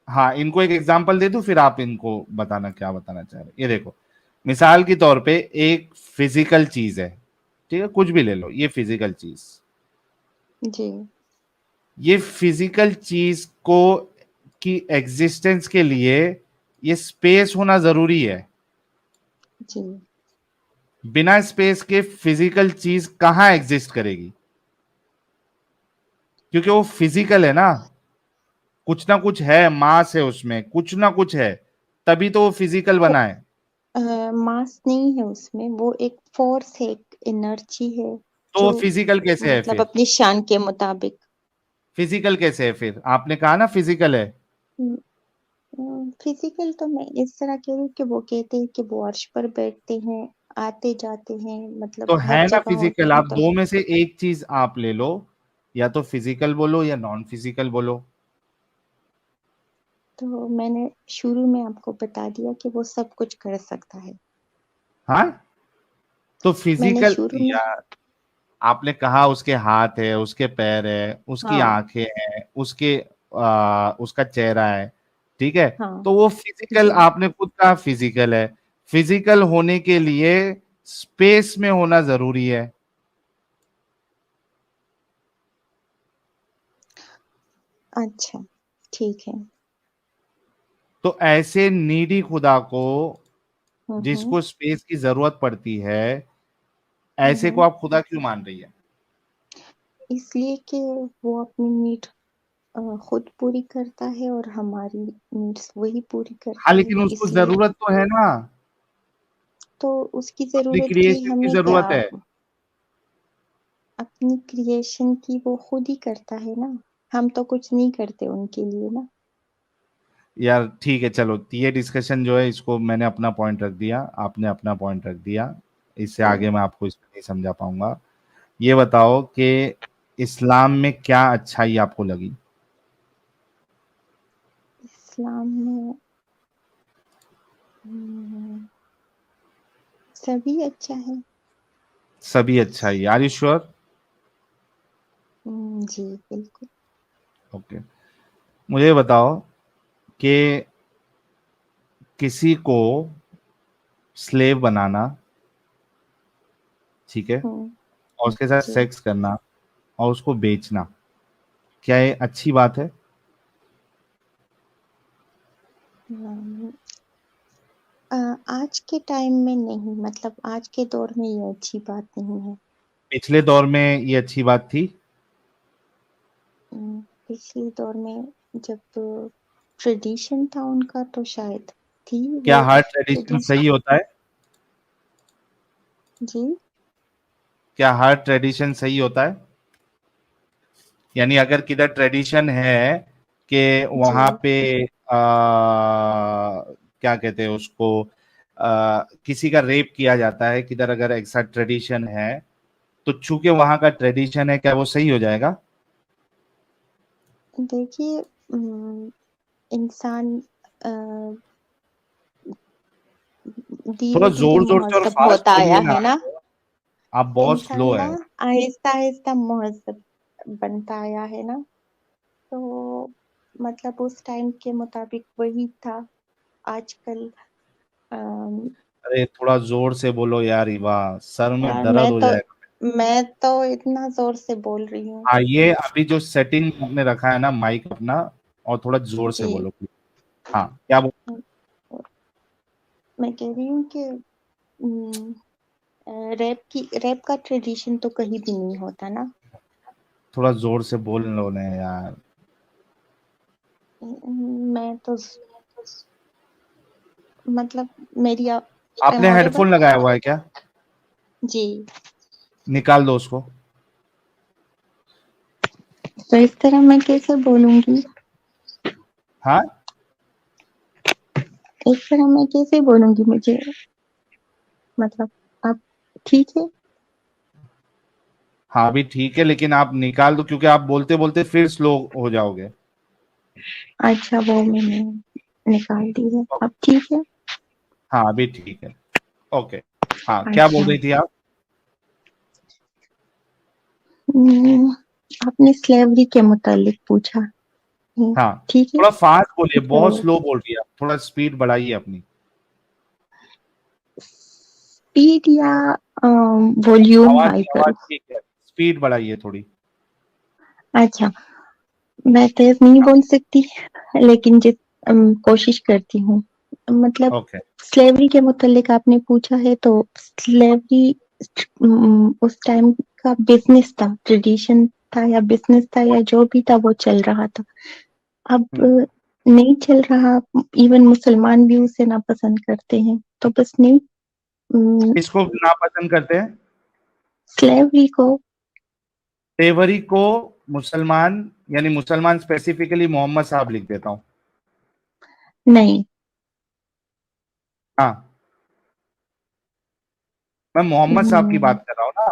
हाँ, इनको एक एग्जांपल दे दूं, फिर आप इनको बताना क्या बताना चाह रहे हैं। ये देखो, मिसाल के तौर पे एक फिजिकल चीज है, ठीक है, कुछ भी ले लो, ये फिजिकल चीज, जी, ये फिजिकल चीज को की एग्जिस्टेंस के लिए ये स्पेस होना जरूरी है। जी। बिना स्पेस के फिजिकल चीज कहाँ एग्जिस्ट करेगी? क्योंकि वो फिजिकल है ना, कुछ ना कुछ है, मास है उसमें, कुछ ना कुछ है, तभी तो वो फिजिकल वो बना है। मास नहीं है उसमें, वो एक फ़ोर्स है, एक एनर्जी है, तो जो वो फिजिकल कैसे है मतलब फिर? अपनी शान के मुताबिक। फिजिकल कैसे है फिर? आपने कहा ना फिजिकल है। हुँ, फिज़िकल तो मैं इस तरह कह रही हूँ कि वो कहते हैं कि वो अर्श पर बैठते हैं, आते-जाते हैं, मतलब तो हर है ना जगह होते फिजिकल, हैं, आप दो में से एक चीज आप ले लो, या तो फिजिकल बोलो या नॉन फिजिकल बोलो। तो मैंने शुरू में आपको बता दिया कि वो सब कुछ कर सकता है। हाँ, तो मैंने फिजिकल शुरू में यार, आपने कहा उसके हाथ है, उसके पैर है, उसकी हाँ, आंखें हैं, उसका चेहरा है, ठीक है, हाँ, तो वो फिजिकल, जी, आपने खुद कहा फिजिकल है। फिजिकल होने के लिए स्पेस में होना जरूरी है। अच्छा, ठीक है। तो ऐसे नीडी खुदा को, हुँ, हुँ, जिसको स्पेस की जरूरत पड़ती है, हुँ, ऐसे को हुँ। आप खुदा क्यों मान रही है? इसलिए कि वो अपनी नीड खुद पूरी करता है और हमारी नीड्स वही पूरी करता हाँ है, लेकिन उसको इसलिए जरूरत तो है ना, तो उसकी अपनी जरूरत की क्रिएशन की हमें क्या, जरूरत है। अपनी क्रिएशन की वो खुद ही करता है ना, हम तो कुछ नहीं करते उनके लिए ना। यार ठीक है चलो, ये डिस्कशन जो है इसको मैंने अपना पॉइंट रख दिया, आपने अपना पॉइंट रख दिया, इससे आगे मैं आपको इसमें नहीं समझा पाऊंगा। ये बताओ कि इस्लाम में क्या अच्छाई आपको लगी? इस्लाम में सभी अच्छा है। सभी अच्छाई, आर यू श्योर? जी बिल्कुल। ओके, मुझे बताओ कि किसी को स्लेव बनाना, ठीक है, और उसके साथ जी सेक्स करना और उसको बेचना, क्या ये अच्छी बात है? अम, आज के टाइम में नहीं, मतलब आज के दौर में ये अच्छी बात नहीं है। पिछले दौर में ये अच्छी बात थी? पिछले दौर में जब ट्रेडिशन था उनका तो शायद थी क्या वो हर ट्रेडिशन ट्रेडिशन। सही होता है? जी क्या हर ट्रेडिशन सही होता है? यानी अगर किधर ट्रेडिशन है कि जी वहां पे क्या कहते हैं उसको, किसी का रेप किया जाता है, किधर अगर ऐसा ट्रेडिशन है, तो चूंकि वहां का ट्रेडिशन है, क्या वो सही हो जाएगा? देखिए, इंसान थोड़ा धीरे धीरे जोर जोर से और महजब फास्ट होता आया बोलिए ना, है ना। आप बहुत इंसान स्लो ना है। आहिस्ता आहिस्ता महजब बनता आया है ना, तो मतलब उस टाइम के मुताबिक वही था। आजकल अम, अरे थोड़ा जोर से बोलो यार, वाह सर में यार दर्द हो जाएगा। मैं तो इतना जोर से बोल रही हूँ। हाँ, ये अभी जो सेटिंग आपने रखा है ना माइक अपना, और थोड़ा जोर से जी बोलो please। हाँ क्या बोल, मैं कह रही हूँ कि रैप का ट्रेडिशन तो कहीं भी नहीं होता ना। थोड़ा जोर से बोल लो ना यार। मैं तो मतलब मेरी आपने ऑडिबल। हेडफोन लगाया हुआ है क्या? जी, निकाल दो उसको। तो इस तरह मैं कैसे बोलूंगी, हाँ, इस तरह मैं कैसे बोलूंगी, मुझे मतलब आप ठीक है। हाँ भी ठीक है, लेकिन आप निकाल दो क्योंकि आप बोलते बोलते फिर स्लो हो जाओगे। अच्छा वो मैंने निकाल दी है, अब ठीक है। हाँ अभी ठीक है। ओके, हाँ क्या बोल अच्छा, रही थी आप? हम्म, आपने स्लेवरी के मुतालिक पूछा। हाँ, ठीक है। थोड़ा फास्ट बोलिए, बहुत तो स्लो बोल रही है आप, थोड़ा स्पीड बढ़ाइए अपनी। स्पीड या वॉल्यूम आवाज हाई आवाज करूं? ठीक है, स्पीड बढ़ाइए थोड़ी। अच्छा, मैं तेज नहीं बोल सकती, लेकिन कोशिश करती हूँ। मतलब ओके। स्लेवरी के मुतालिक आपने पूछा है, तो स्लेवरी उस टाइम का बिजनेस था, ट्रेडिशन था या बिजनेस था या जो भी था वो चल रहा था। अब नहीं चल रहा, इवन मुसलमान भी उसे नापसंद करते हैं, तो बस नहीं। किसको नापसंद करते हैं? स्लेवरी को। तेवरी को मुसलमान, यानी मुसलमान स्पेसिफिकली मोहम्मद साहब लिख देता हूँ। नहीं। हाँ, मैं मोहम्मद साहब की हम्म, बात कर रहा हूँ ना।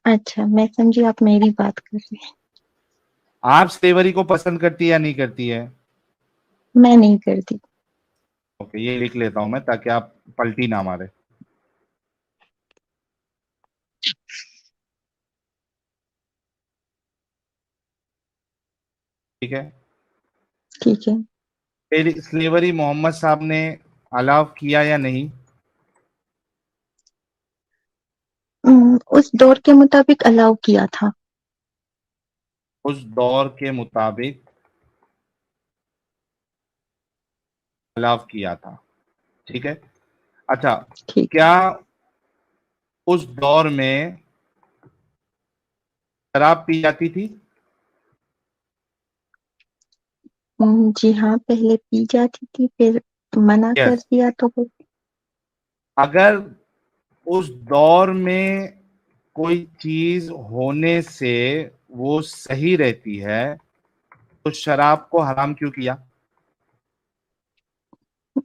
अच्छा मैं समझी आप मेरी बात कर रही हैं। आप तेवरी को पसंद करती है या नहीं करती है? मैं नहीं करती। ओके, ये लिख लेता हूँ मैं ताकि आप पलटी ना मारे। ठीक है, ठीक है। फिर स्लेवरी मोहम्मद साहब ने अलाउ किया या नहीं? उस दौर के मुताबिक अलाउ किया था। उस दौर के मुताबिक अलाउ किया था, ठीक है। अच्छा, ठीक। क्या उस दौर में शराब पी जाती थी? जी हाँ, पहले पी जाती थी, फिर मना कर यस, दिया तो वो अगर उस दौर में कोई चीज होने से वो सही रहती है तो शराब को हराम क्यों किया?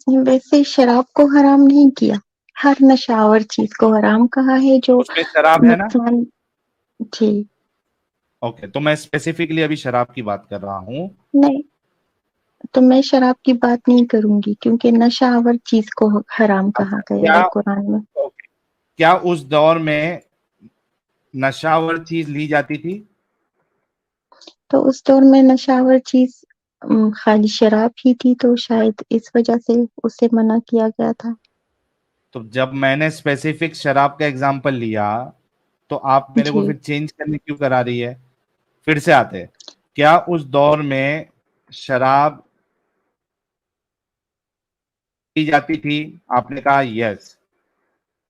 वैसे शराब को हराम नहीं किया, हर नशावर चीज को हराम कहा है जो उसमें शराब है ना? नुकसान। जी ओके, तो मैं स्पेसिफिकली अभी शराब की बात कर रहा हूँ। नहीं, तो मैं शराब की बात नहीं करूंगी क्योंकि नशावर चीज को हराम कहा अच्छा, गया है कुरान में। ओके, क्या उस दौर में नशावर चीज ली जाती थी? तो उस दौर में नशावर चीज खाली शराब ही थी, तो शायद इस वजह से उसे मना किया गया था। तो जब मैंने स्पेसिफिक शराब का एग्जांपल लिया तो आप मेरे को जी फिर चेंज करने क्यों करा रही है? फिर से आते हैं, क्या उस दौर में शराब पी जाती थी? आपने कहा यस।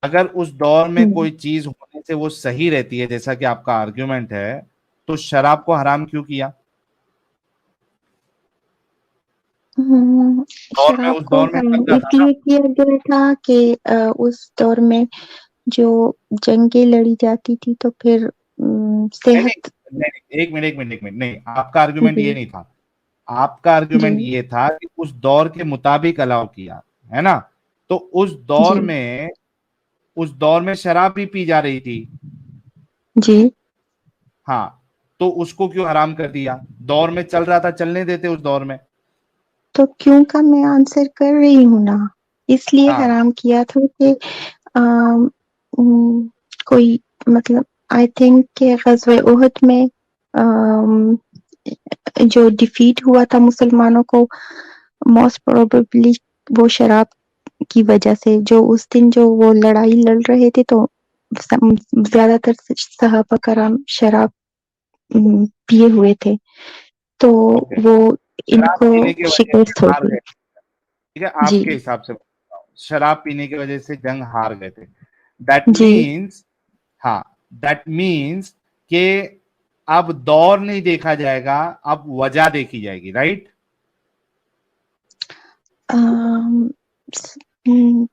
अगर उस दौर में हम्म, कोई चीज होने से वो सही रहती है, जैसा कि आपका आर्ग्यूमेंट है, तो शराब को हराम क्यों किया? दौर में, शराब उस को दौर में हराम चलता था ना। इसलिए किया गया था कि उस दौर में जो जंगें लड़ी जाती थी तो फिर नहीं नहीं सेहत। नहीं नहीं, एक मिनट नहीं, आपका आर्ग्यूमेंट ये जी नहीं था। आपका जी आर्ग्यूमेंट ये था कि उस दौर के मुताबिक अलाउ किया, है ना? तो जी उस दौर में शराब भी पी जा रही थी। जी। हाँ, तो उसको क्यों हराम कर दिया? दौर में चल रहा था, चलने देते उस दौर में। तो क्यों का मैं आंसर कर रही हूँ ना, इसलिए हाँ, हराम किया था कि अम, उम, कोई मतलब आई थिंक कि ग़ज़वे उहद में अम, जो डिफीट हुआ था मुसलमानों को, मोस्ट प्रोबेबली वो शराब की वजह से, जो उस दिन जो वो लड़ाई लड़ रहे थे तो ज्यादातर सहाबा कराम शराब पिए हुए थे, तो ओके, वो शराब इनको पीने की वजह से शिकस्त हो हार गई। गए, ठीक है, जी आपके हिसाब से बता रहा हूं, शराब पीने की वजह से जंग हार गए थे। दैट जी। मीन्स, हाँ, दैट मीन्स कि अब दौर नहीं देखा जाएगा, अब वजह देखी जाएगी, राइट? अम, स- हम्म,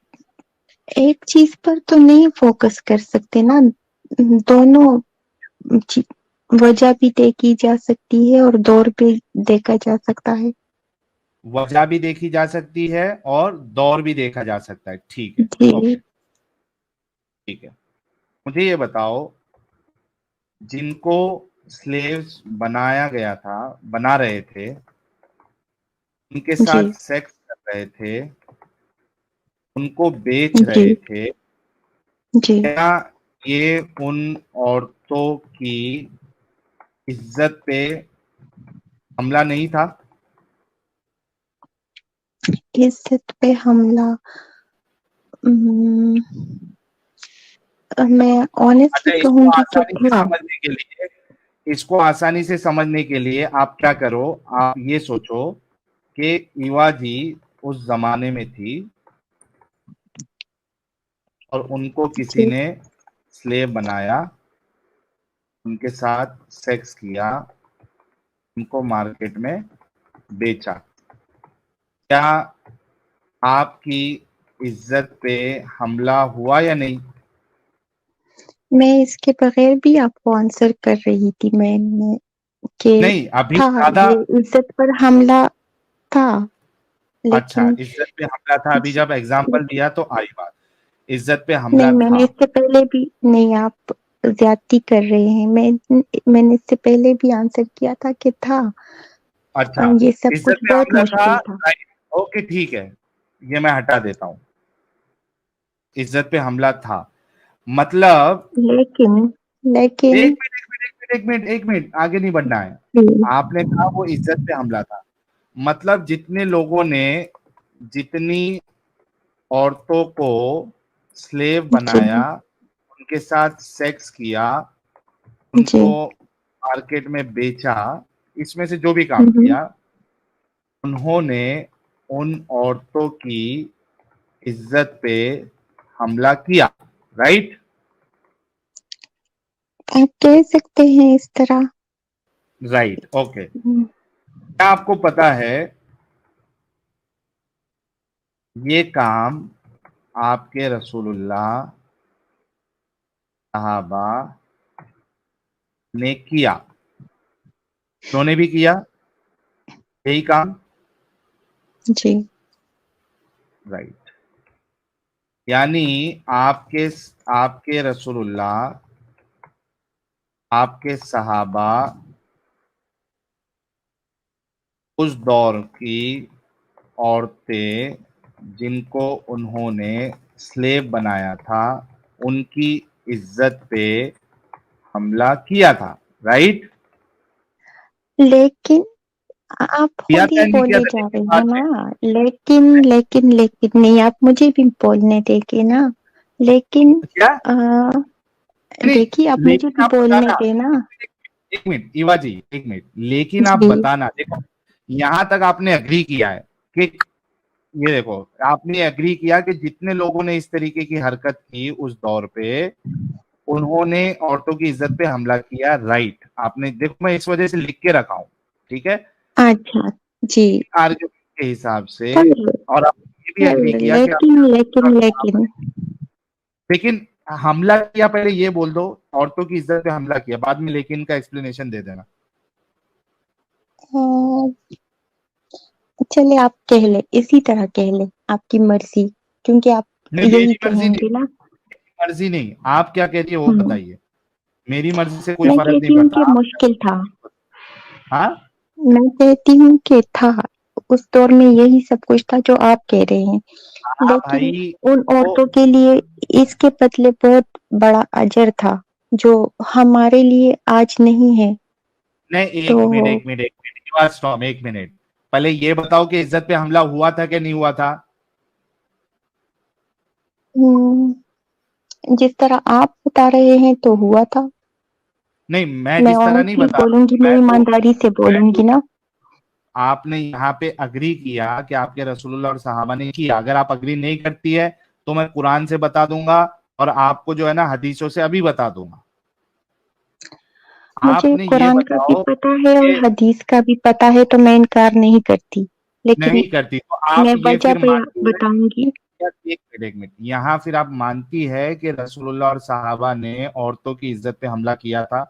एक चीज पर तो नहीं फोकस कर सकते ना, दोनों ची- वजह भी देखी जा सकती है और दौर भी देखा जा सकता है। वजह भी देखी जा सकती है और दौर भी देखा जा सकता है, ठीक है, ओके, जी ठीक है। मुझे ये बताओ, जिनको स्लेव्स बनाया गया था, बना रहे थे, उनके जी साथ सेक्स कर रहे थे, उनको बेच जी रहे थे, जी। क्या ये उन औरतों की इज्जत पे हमला नहीं था? इज्जत पे हमला, हम्म, मैं ऑनेस्टली अच्छा, कहूंगी कि था। इसको आसानी से समझने के लिए आप क्या करो, आप ये सोचो कि ईवा जी उस जमाने में थी और उनको किसी जी ने स्लेव बनाया, उनके साथ सेक्स किया, उनको मार्केट में बेचा, क्या आपकी इज्जत पे हमला हुआ या नहीं? मैं इसके बगैर भी आपको आंसर कर रही थी मैंने कि नहीं, अभी था, ज्यादा। ये इज्जत पर हमला था, अच्छा, लेकिन इज्जत पे हमला था, अभी जब एग्जाम्पल दिया तो आई बात, इज्जत पे हमला नहीं, मैंने था। इससे पहले भी नहीं, आप ज्यादती कर रहे हैं। मैंने इससे पहले भी आंसर किया था कि था। अच्छा, ये सब इज्जत कुछ पे बहुत हमला था, मुश्किल था। राइट, ओके, ठीक है, ये मैं हटा देता हूँ, इज्जत पे हमला था, मतलब। लेकिन लेकिन एक मिनट, आगे नहीं बढ़ना है। आपने कहा वो इज्जत पे हमला था, मतलब जितने लोगों ने, जितनी औरतों को स्लेव जी बनाया, उनके साथ सेक्स किया, जी। उनको मार्केट में बेचा, इसमें से जो भी काम हम्म, किया, उन्होंने उन औरतों की इज्जत पे हमला किया, राइट? आप कह सकते हैं इस तरह। Right, okay. हम्म, क्या आपको पता है ये काम आपके रसूलुल्लाह सहाबा ने किया? उन्होंने भी किया यही काम, जी राइट? यानी आपके आपके रसूलुल्लाह, आपके सहाबा उस दौर की औरतें जिनको उन्होंने स्लेव बनाया था, उनकी इज्जत पे हमला किया था, राइट? लेकिन आप किया खुद था ही या नहीं किया बोले था जा किसकी रहे बात हैं है? ना, लेकिन नहीं, आप मुझे भी बोलने देंगे ना। लेकिन क्या? नहीं, देखिए, आप मुझे लेकिन भी आप बोलने बताना, देना। एक मिनट ईवा जी, एक मिनट, लेकिन आप जी बताना। देखो, यहां तक आपने एग्री किया है कि, ये देखो, आपने एग्री किया कि जितने लोगों ने इस तरीके की हरकत की उस दौर पे, उन्होंने औरतों की इज्जत पे हमला किया, राइट? आपने, देखो, मैं इस वजह से लिख के रखा हूं, ठीक है, अच्छा जी। आर्ग्यूमेंट के हिसाब से। पर और आपने ये भी एग्री किया कि लेकिन लेकिन हमला किया, पहले ये बोल दो, औरतों की इज्जत पे हमला किया, बाद में लेकिन का एक्सप्लेनेशन दे देना। चले, आप कह ले, इसी तरह कह ले, आपकी मर्जी, क्योंकि आप नहीं, यही मेरी मर्जी नहीं, कहेंगे ना। मर्जी नहीं, आप क्या कह रही है वो हम्म, बताइए। मेरी मर्जी से कोई मैं फर्क नहीं कहती हूँ पड़ता, कि आप क्या मुश्किल था। कह, हाँ? मैं कहती हूँ कि था, उस दौर में यही सब कुछ था जो आप कह रहे हैं। हाँ लेकिन भाई, उन तो औरतों के लिए इसके बदले बहुत बड़ा अजर था, जो हमारे लिए आज नहीं है। नहीं, तो एक मिनट की बात स्टॉप, एक मिनट, पहले ये बताओ कि इज्जत पे हमला हुआ था कि नहीं हुआ था? जिस तरह आप बता रहे हैं तो हुआ था। नहीं, मैं मैं जिस तरह नहीं ऑनेस्टली बता रहा बोलूंगी, हूं, मैं ईमानदारी से मैं बोलूंगी तो ना। आपने यहाँ पे अग्री किया कि आपके रसूलुल्लाह और सहाबा ने किया। अगर आप अग्री नहीं करती है तो मैं कुरान से बता दूंगा, और आपको जो है ना हदीसों से अभी बता दूंगा। मुझे आपने ये कुरान का भी बताओ पता है और कि हदीस का भी पता है, तो मैं इनकार नहीं करती। लेकिन नहीं करती, तो आप मैं ये वजह फिर मानती है, बताऊंगी। एक मिनट, यहाँ फिर आप मानती है कि रसूलुल्लाह और सहाबा ने औरतों की इज्जत पे हमला किया था,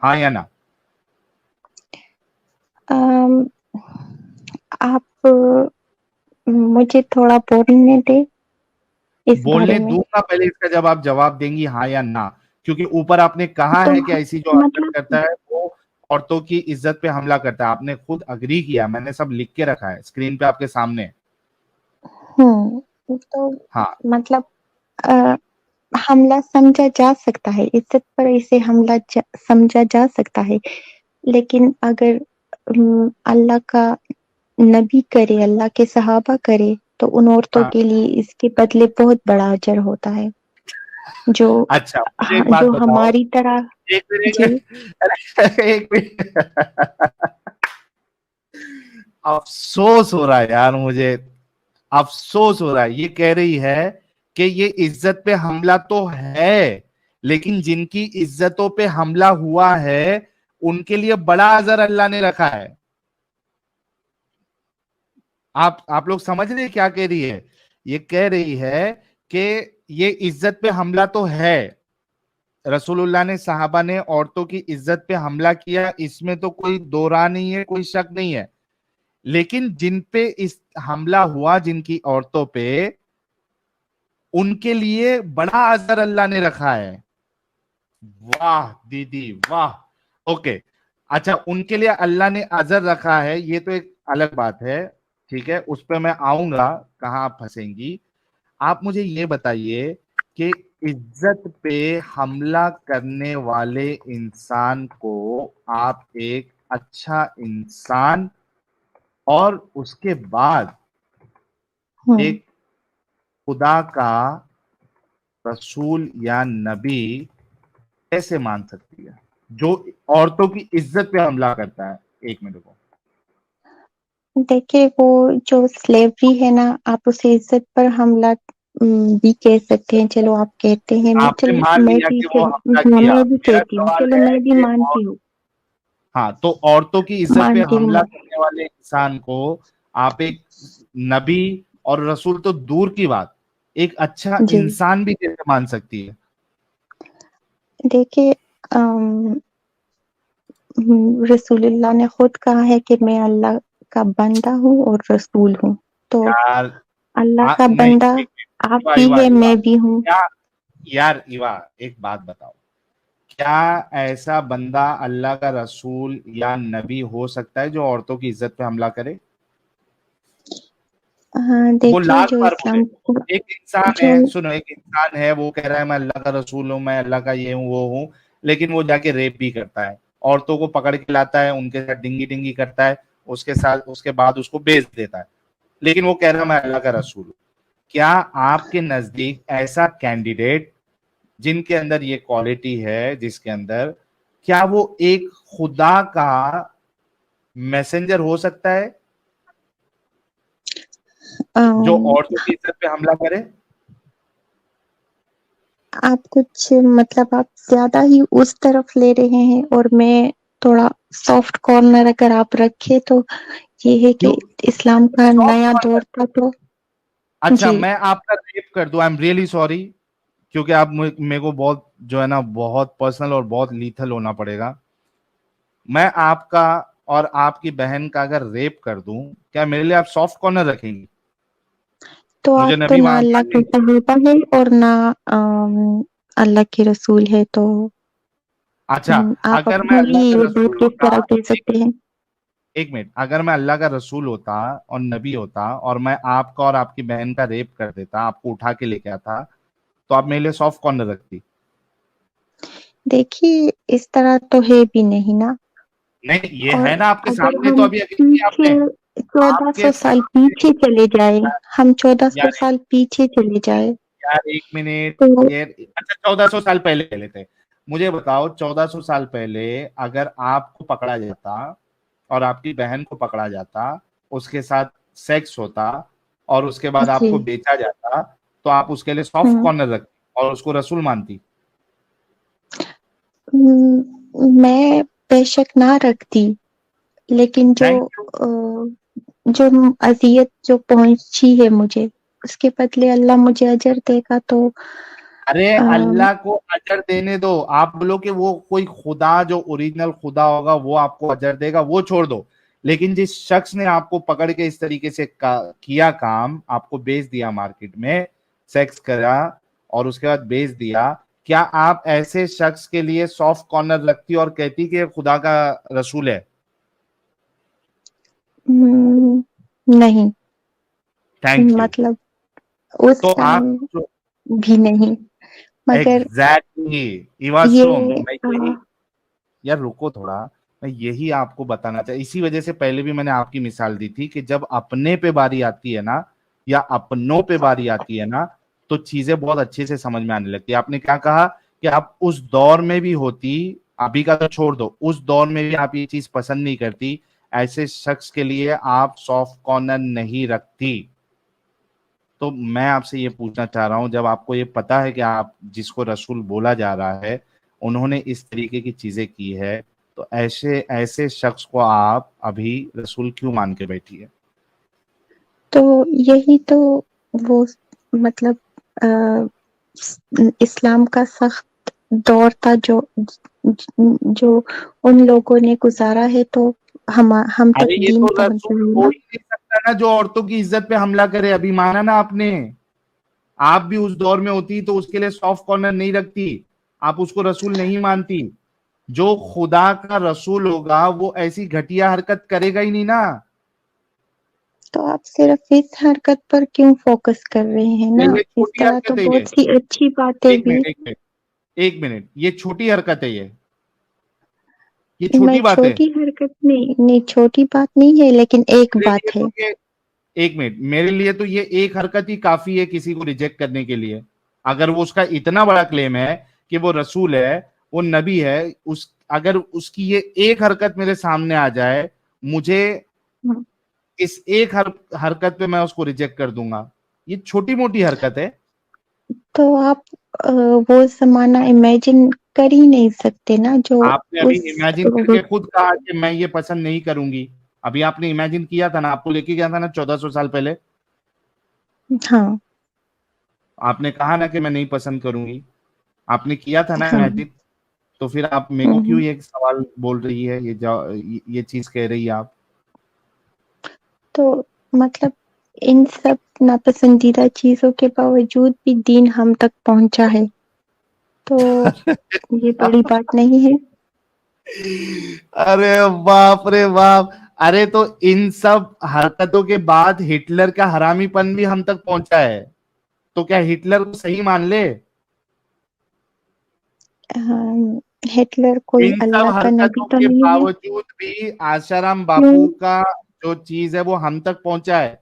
हाँ या ना? अम, आप मुझे थोड़ा बोलने दे इस बोलने बारे में। दूंगा, पहले इसका जब आप जवाब देंगी हाँ या ना, क्योंकि ऊपर आपने कहा तो है कि ऐसी जो हरकत मतलब करता है वो औरतों की इज्जत पे हमला करता है। आपने खुद अग्री किया, मैंने सब लिख के रखा है स्क्रीन पे आपके सामने। तो हाँ, मतलब अ, हमला समझा जा सकता है, इज्जत पर इसे समझा जा सकता है। लेकिन अगर अल्लाह का नबी करे, अल्लाह के सहाबा करे, तो उन औरतों हाँ। के लिए इसके बदले बहुत बड़ा अजर होता है, जो अच्छा, मुझे एक बात जो बताओ, हमारी तरह। एक जी मिनट, अरे एक मिनट, अफसोस हो रहा है यार मुझे, अफसोस हो रहा है। ये कह रही है कि ये इज्जत पे हमला तो है, लेकिन जिनकी इज्जतों पे हमला हुआ है उनके लिए बड़ा अजर अल्लाह ने रखा है। आप लोग समझ रहे हैं क्या कह रही है? ये कह रही है कि ये इज्जत पे हमला तो है, रसूलुल्लाह ने, सहाबा ने औरतों की इज्जत पे हमला किया, इसमें तो कोई दो राह नहीं है, कोई शक नहीं है। लेकिन जिन पे इस हमला हुआ, जिनकी औरतों पे, उनके लिए बड़ा अजर अल्लाह ने रखा है। वाह दीदी, वाह। ओके, अच्छा, उनके लिए अल्लाह ने अजर रखा है, ये तो एक अलग बात है, ठीक है, उस पर मैं आऊंगा, कहाँ आप फंसेंगी। आप मुझे ये बताइए कि इज्जत पे हमला करने वाले इंसान को आप एक अच्छा इंसान और उसके बाद हम्म एक खुदा का रसूल या नबी कैसे मान सकती है, जो औरतों की इज्जत पे हमला करता है? एक मिनट को, देखिए, वो जो स्लेवरी है ना, आप उसे इज्जत पर हमला भी कह सकते हैं। चलो, आप कहते हैं, आपने चलो मान मैं लिया भी कि वो हमला हाँ, किया, मैं भी मेरा कहती हूँ, सवाल चलो है मैं भी कि मानती हूँ। हाँ, तो औरतों की इज्जत पे मानती हूँ हमला मैं। करने वाले इंसान को आप एक नबी और रसूल तो दूर की बात, एक अच्छा जी इंसान भी कैसे मान सकती है? देखिए, रसूलुल्लाह ने खुद कहा है कि मैं अल्लाह का बंदा हूँ और रसूल हूँ। तो यार अल्लाह का नहीं, बंदा एक मिनट, आप इवा भी इवा है, इवा मैं भी हूँ। क्या, यार इवा एक बात बताओ, क्या ऐसा बंदा अल्लाह का रसूल या नबी हो सकता है जो औरतों की इज्जत पे हमला करे? हाँ, वो देखिए लाख जो बार बोले, इस्लाम एक इंसान जो है, सुनो, एक इंसान है, वो कह रहा है मैं अल्लाह का रसूल हूँ, मैं अल्लाह का ये हूँ वो हूँ, लेकिन वो जाके रेप भी करता है, औरतों को पकड़ के लाता है, उनके साथ डिंगी डिंगी करता है, उसके साथ उसके बाद उसको बेच देता है, लेकिन वो कह रहा है मैं अल्लाह का रसूल हूँ। क्या आपके नजदीक ऐसा कैंडिडेट जिनके अंदर ये क्वालिटी है, जिसके अंदर, क्या वो एक खुदा का मैसेंजर हो सकता है जो अम, औरतों की इज्जत पे हमला करे? आप कुछ मतलब आप ज़्यादा ही उस तरफ ले रहे हैं और मैं थोड़ा सॉफ्ट कॉर्नर अगर आप रखें तो ये है क्यों कि इस्लाम का सॉफ्ट नया कॉर्नर? दौर था तो अच्छा, जी। मैं आपका रेप कर दूं, आई एम रियली सॉरी, क्योंकि आप मेरे को बहुत जो है ना बहुत पर्सनल और बहुत लीथल होना पड़ेगा। मैं आपका और आपकी बहन का अगर रेप कर दूं, क्या मेरे लिए आप सॉफ्ट कॉर्नर रखेंगी? तो आप मुझे तो नबी ना अल्लाह के मानेंगी? सहाबा है और ना अल्लाह के रसूल है तो अच्छा, आप अगर मैं अपने अल्लाह लिए का ये बात रसूल किस होता, तरह कह एक सकते हैं? एक मिनट, अगर मैं अल्लाह का रसूल होता और नबी होता और मैं आपका और आपकी बहन का रेप कर देता, आपको उठा के लेके आता, तो आप मेरे लिए सॉफ्ट कॉर्नर रखती? देखिए, इस तरह तो है भी नहीं ना। नहीं, ये और है ना आपके अगर सामने, तो हम अभी अग्री किया पीछे आपने। 1400 आपके साल सामने, पीछे चले जाएँ, हम 1400 यार साल पीछे चले जाएँ, यार एक मिनट, तो ये अच्छा 1400 साल पहले ले लेते हैं। मुझे बताओ 1400 साल पहले अगर आपको पकड़ा जाता और आपकी बहन को पकड़ा जाता, उसके साथ सेक्स होता और उसके बाद जी। आपको बेचा जाता, तो आप उसके लिए सॉफ्ट हुँ। कॉर्नर रखती और उसको रसूल मानती? मैं बेशक ना रखती, लेकिन थैंक यू। जो अज़ियत जो पहुँची है मुझे, उसके बदले अल्लाह मुझे अजर देगा तो अरे अ, अल्लाह को अजर देने दो, आप बोलो कि वो कोई खुदा जो ओरिजिनल खुदा होगा वो आपको अजर देगा, वो छोड़ दो, लेकिन जिस शख्स ने आपको पकड़ के इस तरीके से किया काम, आपको बेच दिया मार्केट में, सेक्स करा और उसके बाद बेच दिया, क्या आप ऐसे शख्स के लिए सॉफ्ट कॉर्नर रखती और कहती कि ये खुदा का रसूल है? उम, नहीं, थैंक यू। मतलब उस तो आप टाइम भी नहीं, मगर एग्जैक्टली, ये इवासुम, मैं अ, यही, यार रुको थोड़ा, मैं यही आपको बताना चाहिए, इसी वजह से पहले भी मैंने आपकी मिसाल दी थी कि जब अपने पे बारी आती है ना या अपनों पे बारी आती है ना, तो चीजें बहुत अच्छे से समझ में आने लगती है। आपने क्या कहा कि आप उस दौर में भी होती, अभी का तो छोड़ दो, उस दौर में भी आप ये चीज पसंद नहीं करती, ऐसे शख्स के लिए आप सॉफ्ट कॉर्नर नहीं रखती। तो मैं आपसे ये पूछना चाह रहा हूं, जब आपको ये पता है कि आप जिसको रसूल बोला जा रहा है उन्होंने इस तरीके की चीजें की है, तो ऐसे ऐसे शख्स को आप अभी रसूल क्यों मान के बैठी है? तो यही तो वो मतलब अ, इस्लाम का सख्त दौर था जो उन लोगों ने गुजारा है तो हम तक अरे ये दीन तो पहुंच रसूल गए हो ना। ही नहीं सकता ना जो औरतों की इज्जत पे हमला करे, अभी माना ना आपने, आप भी उस दौर में होती तो उसके लिए सॉफ्ट कॉर्नर नहीं रखती, आप उसको रसूल नहीं मानती। जो खुदा का रसूल होगा वो ऐसी घटिया हरकत करेगा ही नहीं ना। तो आप सिर्फ इस हरकत पर क्यों फोकस कर रहे हैं क्या ना? ये इस छोटी तरह तो हरकत है? ये बहुत सी अच्छी बातें एक भी। मिनट, एक मिनट, एक मिनट, ये छोटी हरकत है? ये मैं छोटी बात है? छोटी हरकत नहीं, छोटी बात नहीं है, लेकिन एक मेरे लिए बात तो है। ये, एक मिनट, मेरे लिए तो ये एक हरकत ही काफी है किसी को रिजेक्ट करने के लिए। अगर वो उसका इतना बड़ा क्लेम है कि वो रसूल है, वो नबी है, उस अगर उसकी ये एक हरकत मेरे सामने आ जाए, मुझे हम्म, इस एक हरकत पे मैं उसको रिजेक्ट कर दूंगा। ये छोटी मोटी हरकत है। तो आप वो जमाना इमेजिन कर ही नहीं सकते ना जो आपने अभी उस इमेजिन करके खुद कहा कि मैं ये पसंद नहीं करूंगी। अभी आपने इमेजिन किया था ना, आपको लेके गया था ना 1400 साल पहले। हाँ आपने कहा ना कि मैं नहीं पसंद करूंगी, आपने किया था ना हाँ इमेजिन। तो फिर आप मेरे को क्यों हम्म। ये सवाल बोल रही है, ये चीज कह रही है आप? तो मतलब इन सब नापसंदीदा चीजों के बावजूद भी दीन हम तक पहुंचा है, तो ये बड़ी बात नहीं है। अरे बाप रे बाप। अरे तो इन सब हरकतों के बाद हिटलर का हरामीपन भी हम तक पहुंचा है, तो क्या हिटलर को सही मान ले? हिटलर कोई इन सब अल्लाह का नबी हरकतों तो के नहीं है। बावजूद भी आसाराम क्यों? बापू का जो चीज है वो हम तक पहुंचा है,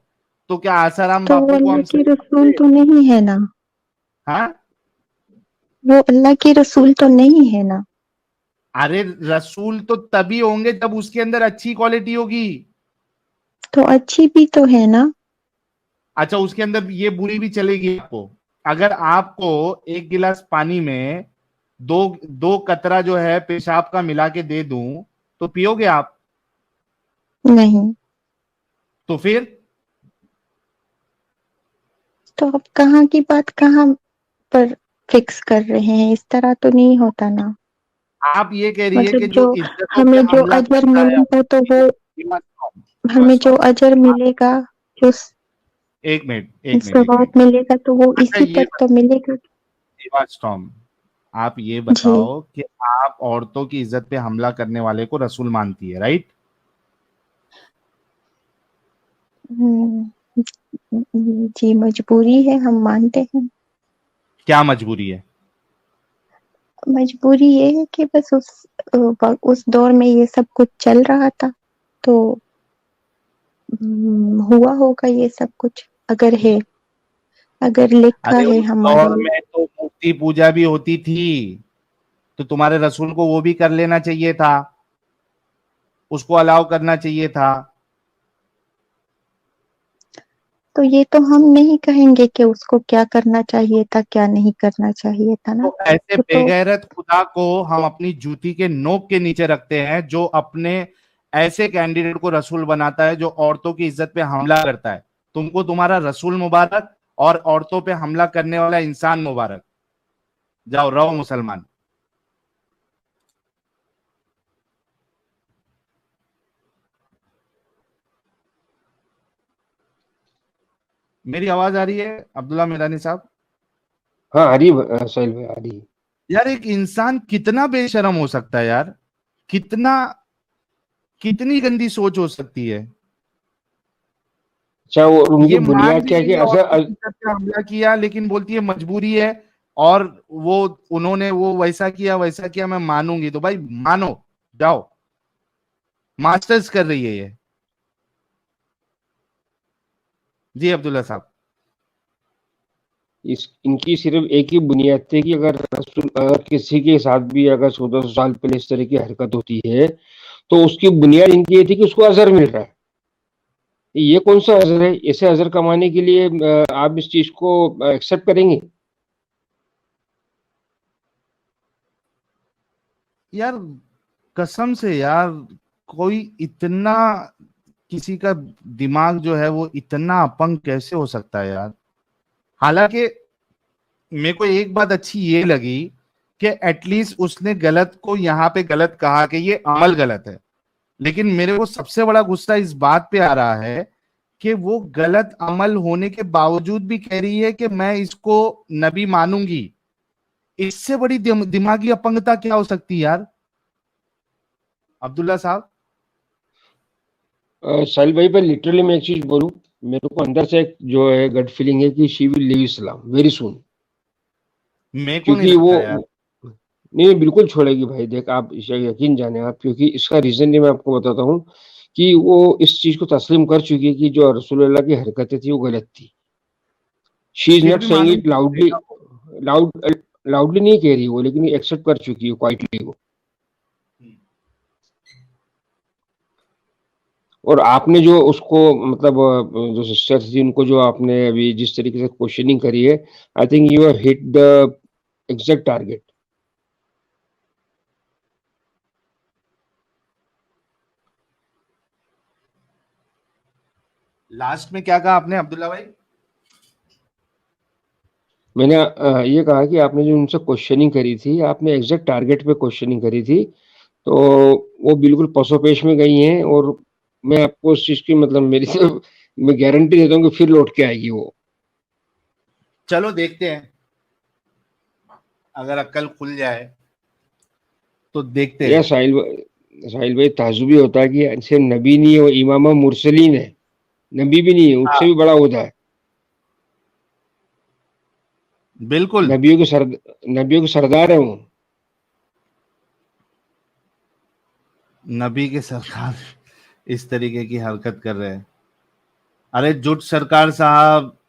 तो क्या आसाराम तो वो बापू को अल्लाह हम के सही रसूल मानते? तो नहीं है ना, हाँ। वो अल्लाह के रसूल तो नहीं है ना। अरे रसूल तो तभी होंगे जब उसके अंदर अच्छी क्वालिटी होगी। तो अच्छी भी तो है ना। अच्छा, उसके अंदर ये बुरी भी चलेगी आपको? अगर आपको एक गिलास पानी में दो दो कतरा जो है पेशाब का मिला के दे दूं, तो पियोगे आप? नहीं। तो फिर तो अब कहाँ की बात कहाँ पर फिक्स कर रहे हैं, इस तरह तो नहीं होता ना। आप ये कह रही है कि मतलब जो जो इज्जतों पे हमें जो हमला अजर करता है। मिलेगा तो वो You are हमें जो strong. अजर मिलेगा, जो एक मिनट एक मिनट एक सवाब मिनट। मिलेगा तो वो अच्छा इसी ये पर तो मिलेगा। स्टॉम, आप ये जी। बताओ कि आप औरतों की इज्जत पे हमला करने वाले को रसूल मानती है, राइट? जी मजबूरी है, हम मानते हैं। क्या मजबूरी है? मजबूरी ये है कि बस उस दौर में ये सब कुछ चल रहा था, तो हुआ होगा ये सब कुछ, अगर है, अगर लिखा अरे है उस हमारे। दौर में तो मूर्ति पूजा भी होती थी, तो तुम्हारे रसूल को वो भी कर लेना चाहिए था, उसको अलाउ करना चाहिए था। तो ये तो हम नहीं कहेंगे कि उसको क्या करना चाहिए था, क्या नहीं करना चाहिए था ना। तो ऐसे वो तो बेगैरत खुदा को हम अपनी जूती के नोक के नीचे रखते हैं, जो अपने ऐसे कैंडिडेट को रसूल बनाता है जो औरतों की इज्जत पे हमला करता है। तुमको तुम्हारा रसूल मुबारक, और औरतों पे हमला करने वाला इंसान मुबारक। जाओ रहो मुसलमान। मेरी आवाज आ रही है अब्दुल्ला मेरानी साहब? हाँ आ रही है साहिल भाई, आ रही है। यार एक इंसान कितना बेशरम हो सकता है यार, कितना, कितनी गंदी सोच हो सकती है। अच्छा, वो उनकी ये मान बुनियाद भी क्या है रही कि है औरतों की इज्जत पे हमला किया, लेकिन बोलती है मजबूरी है। और वो उन्होंने वो वैसा किया वैसा किया, मैं मानूंगी। तो भाई मानो, जाओ। मास्टर्स कर रही है ये। जी अब्दुल्ला साहब। इनकी सिर्फ एक ही बुनियाद थी कि अगर किसी के साथ भी अगर 1400 साल पहले इस तरह की हरकत होती है, तो उसकी बुनियाद इनकी ये थी कि उसको अजर मिल रहा है। ये कौन सा अजर है? ऐसे अजर कमाने के लिए आप इस चीज को एक्सेप्ट करेंगे? यार कसम से यार, कोई इतना, किसी का दिमाग जो है वो इतना अपंग कैसे हो सकता है यार? हालांकि मेरे को एक बात अच्छी ये लगी कि एटलीस्ट उसने गलत को यहाँ पे गलत कहा कि ये अमल गलत है। लेकिन मेरे को सबसे बड़ा गुस्सा इस बात पे आ रहा है कि वो गलत अमल होने के बावजूद भी कह रही है कि मैं इसको नबी मानूंगी। इससे बड़ी दिमागी अपंगता क्या हो सकती है यार, अब्दुल्ला साहब? साहिल भाई, पर लिटरली मैं एक चीज बोलूं, मेरे को अंदर से एक जो है गट फीलिंग है कि she will leave Islam very soon. मेरे को नहीं क्योंकि लगता वो यार। नहीं, बिल्कुल छोड़ेगी भाई। देख, आप इसे यकीन जाने आप, क्योंकि इसका रीजन भी मैं आपको बताता हूँ कि वो इस चीज को तस्लीम कर चुकी है कि जो रसूलुल्लाह की हरकतें थी वो गलत थी। शी इज फिर नॉट भी सेइंग मालूम इट तो लाउडली, पड़ेगा वो। लाउडली नहीं कह रही वो, लेकिन एक्सेप्ट कर चुकी है क्वाइटली वो। और आपने जो उसको मतलब जो सिस्टर्स थी उनको जो आपने अभी जिस तरीके से क्वेश्चनिंग करी है, I think you have hit the exact target. Last में क्या कहा आपने अब्दुल्ला भाई? मैंने ये कहा कि आपने जो उनसे क्वेश्चनिंग करी थी, आपने एग्जैक्ट टारगेट पे क्वेश्चनिंग करी थी, तो वो बिल्कुल पसोपेश में गई हैं, और मैं आपको उस चीज की मतलब मेरी से मैं गारंटी देता हूँ कि फिर लौट के आएगी वो। चलो देखते हैं, अगर अक्ल खुल जाए तो देखते या हैं। साहिल भाई ताजुब होता है कि सिर्फ नबी नहीं है, वो इमामा मुरसलीन है, नबी भी नहीं है, उससे हाँ भी बड़ा ओहदा है। बिल्कुल। नबियों के सरदार है वो। नबी के सरकार इस तरीके की हरकत कर रहे हैं। अरे जुट सरकार साहब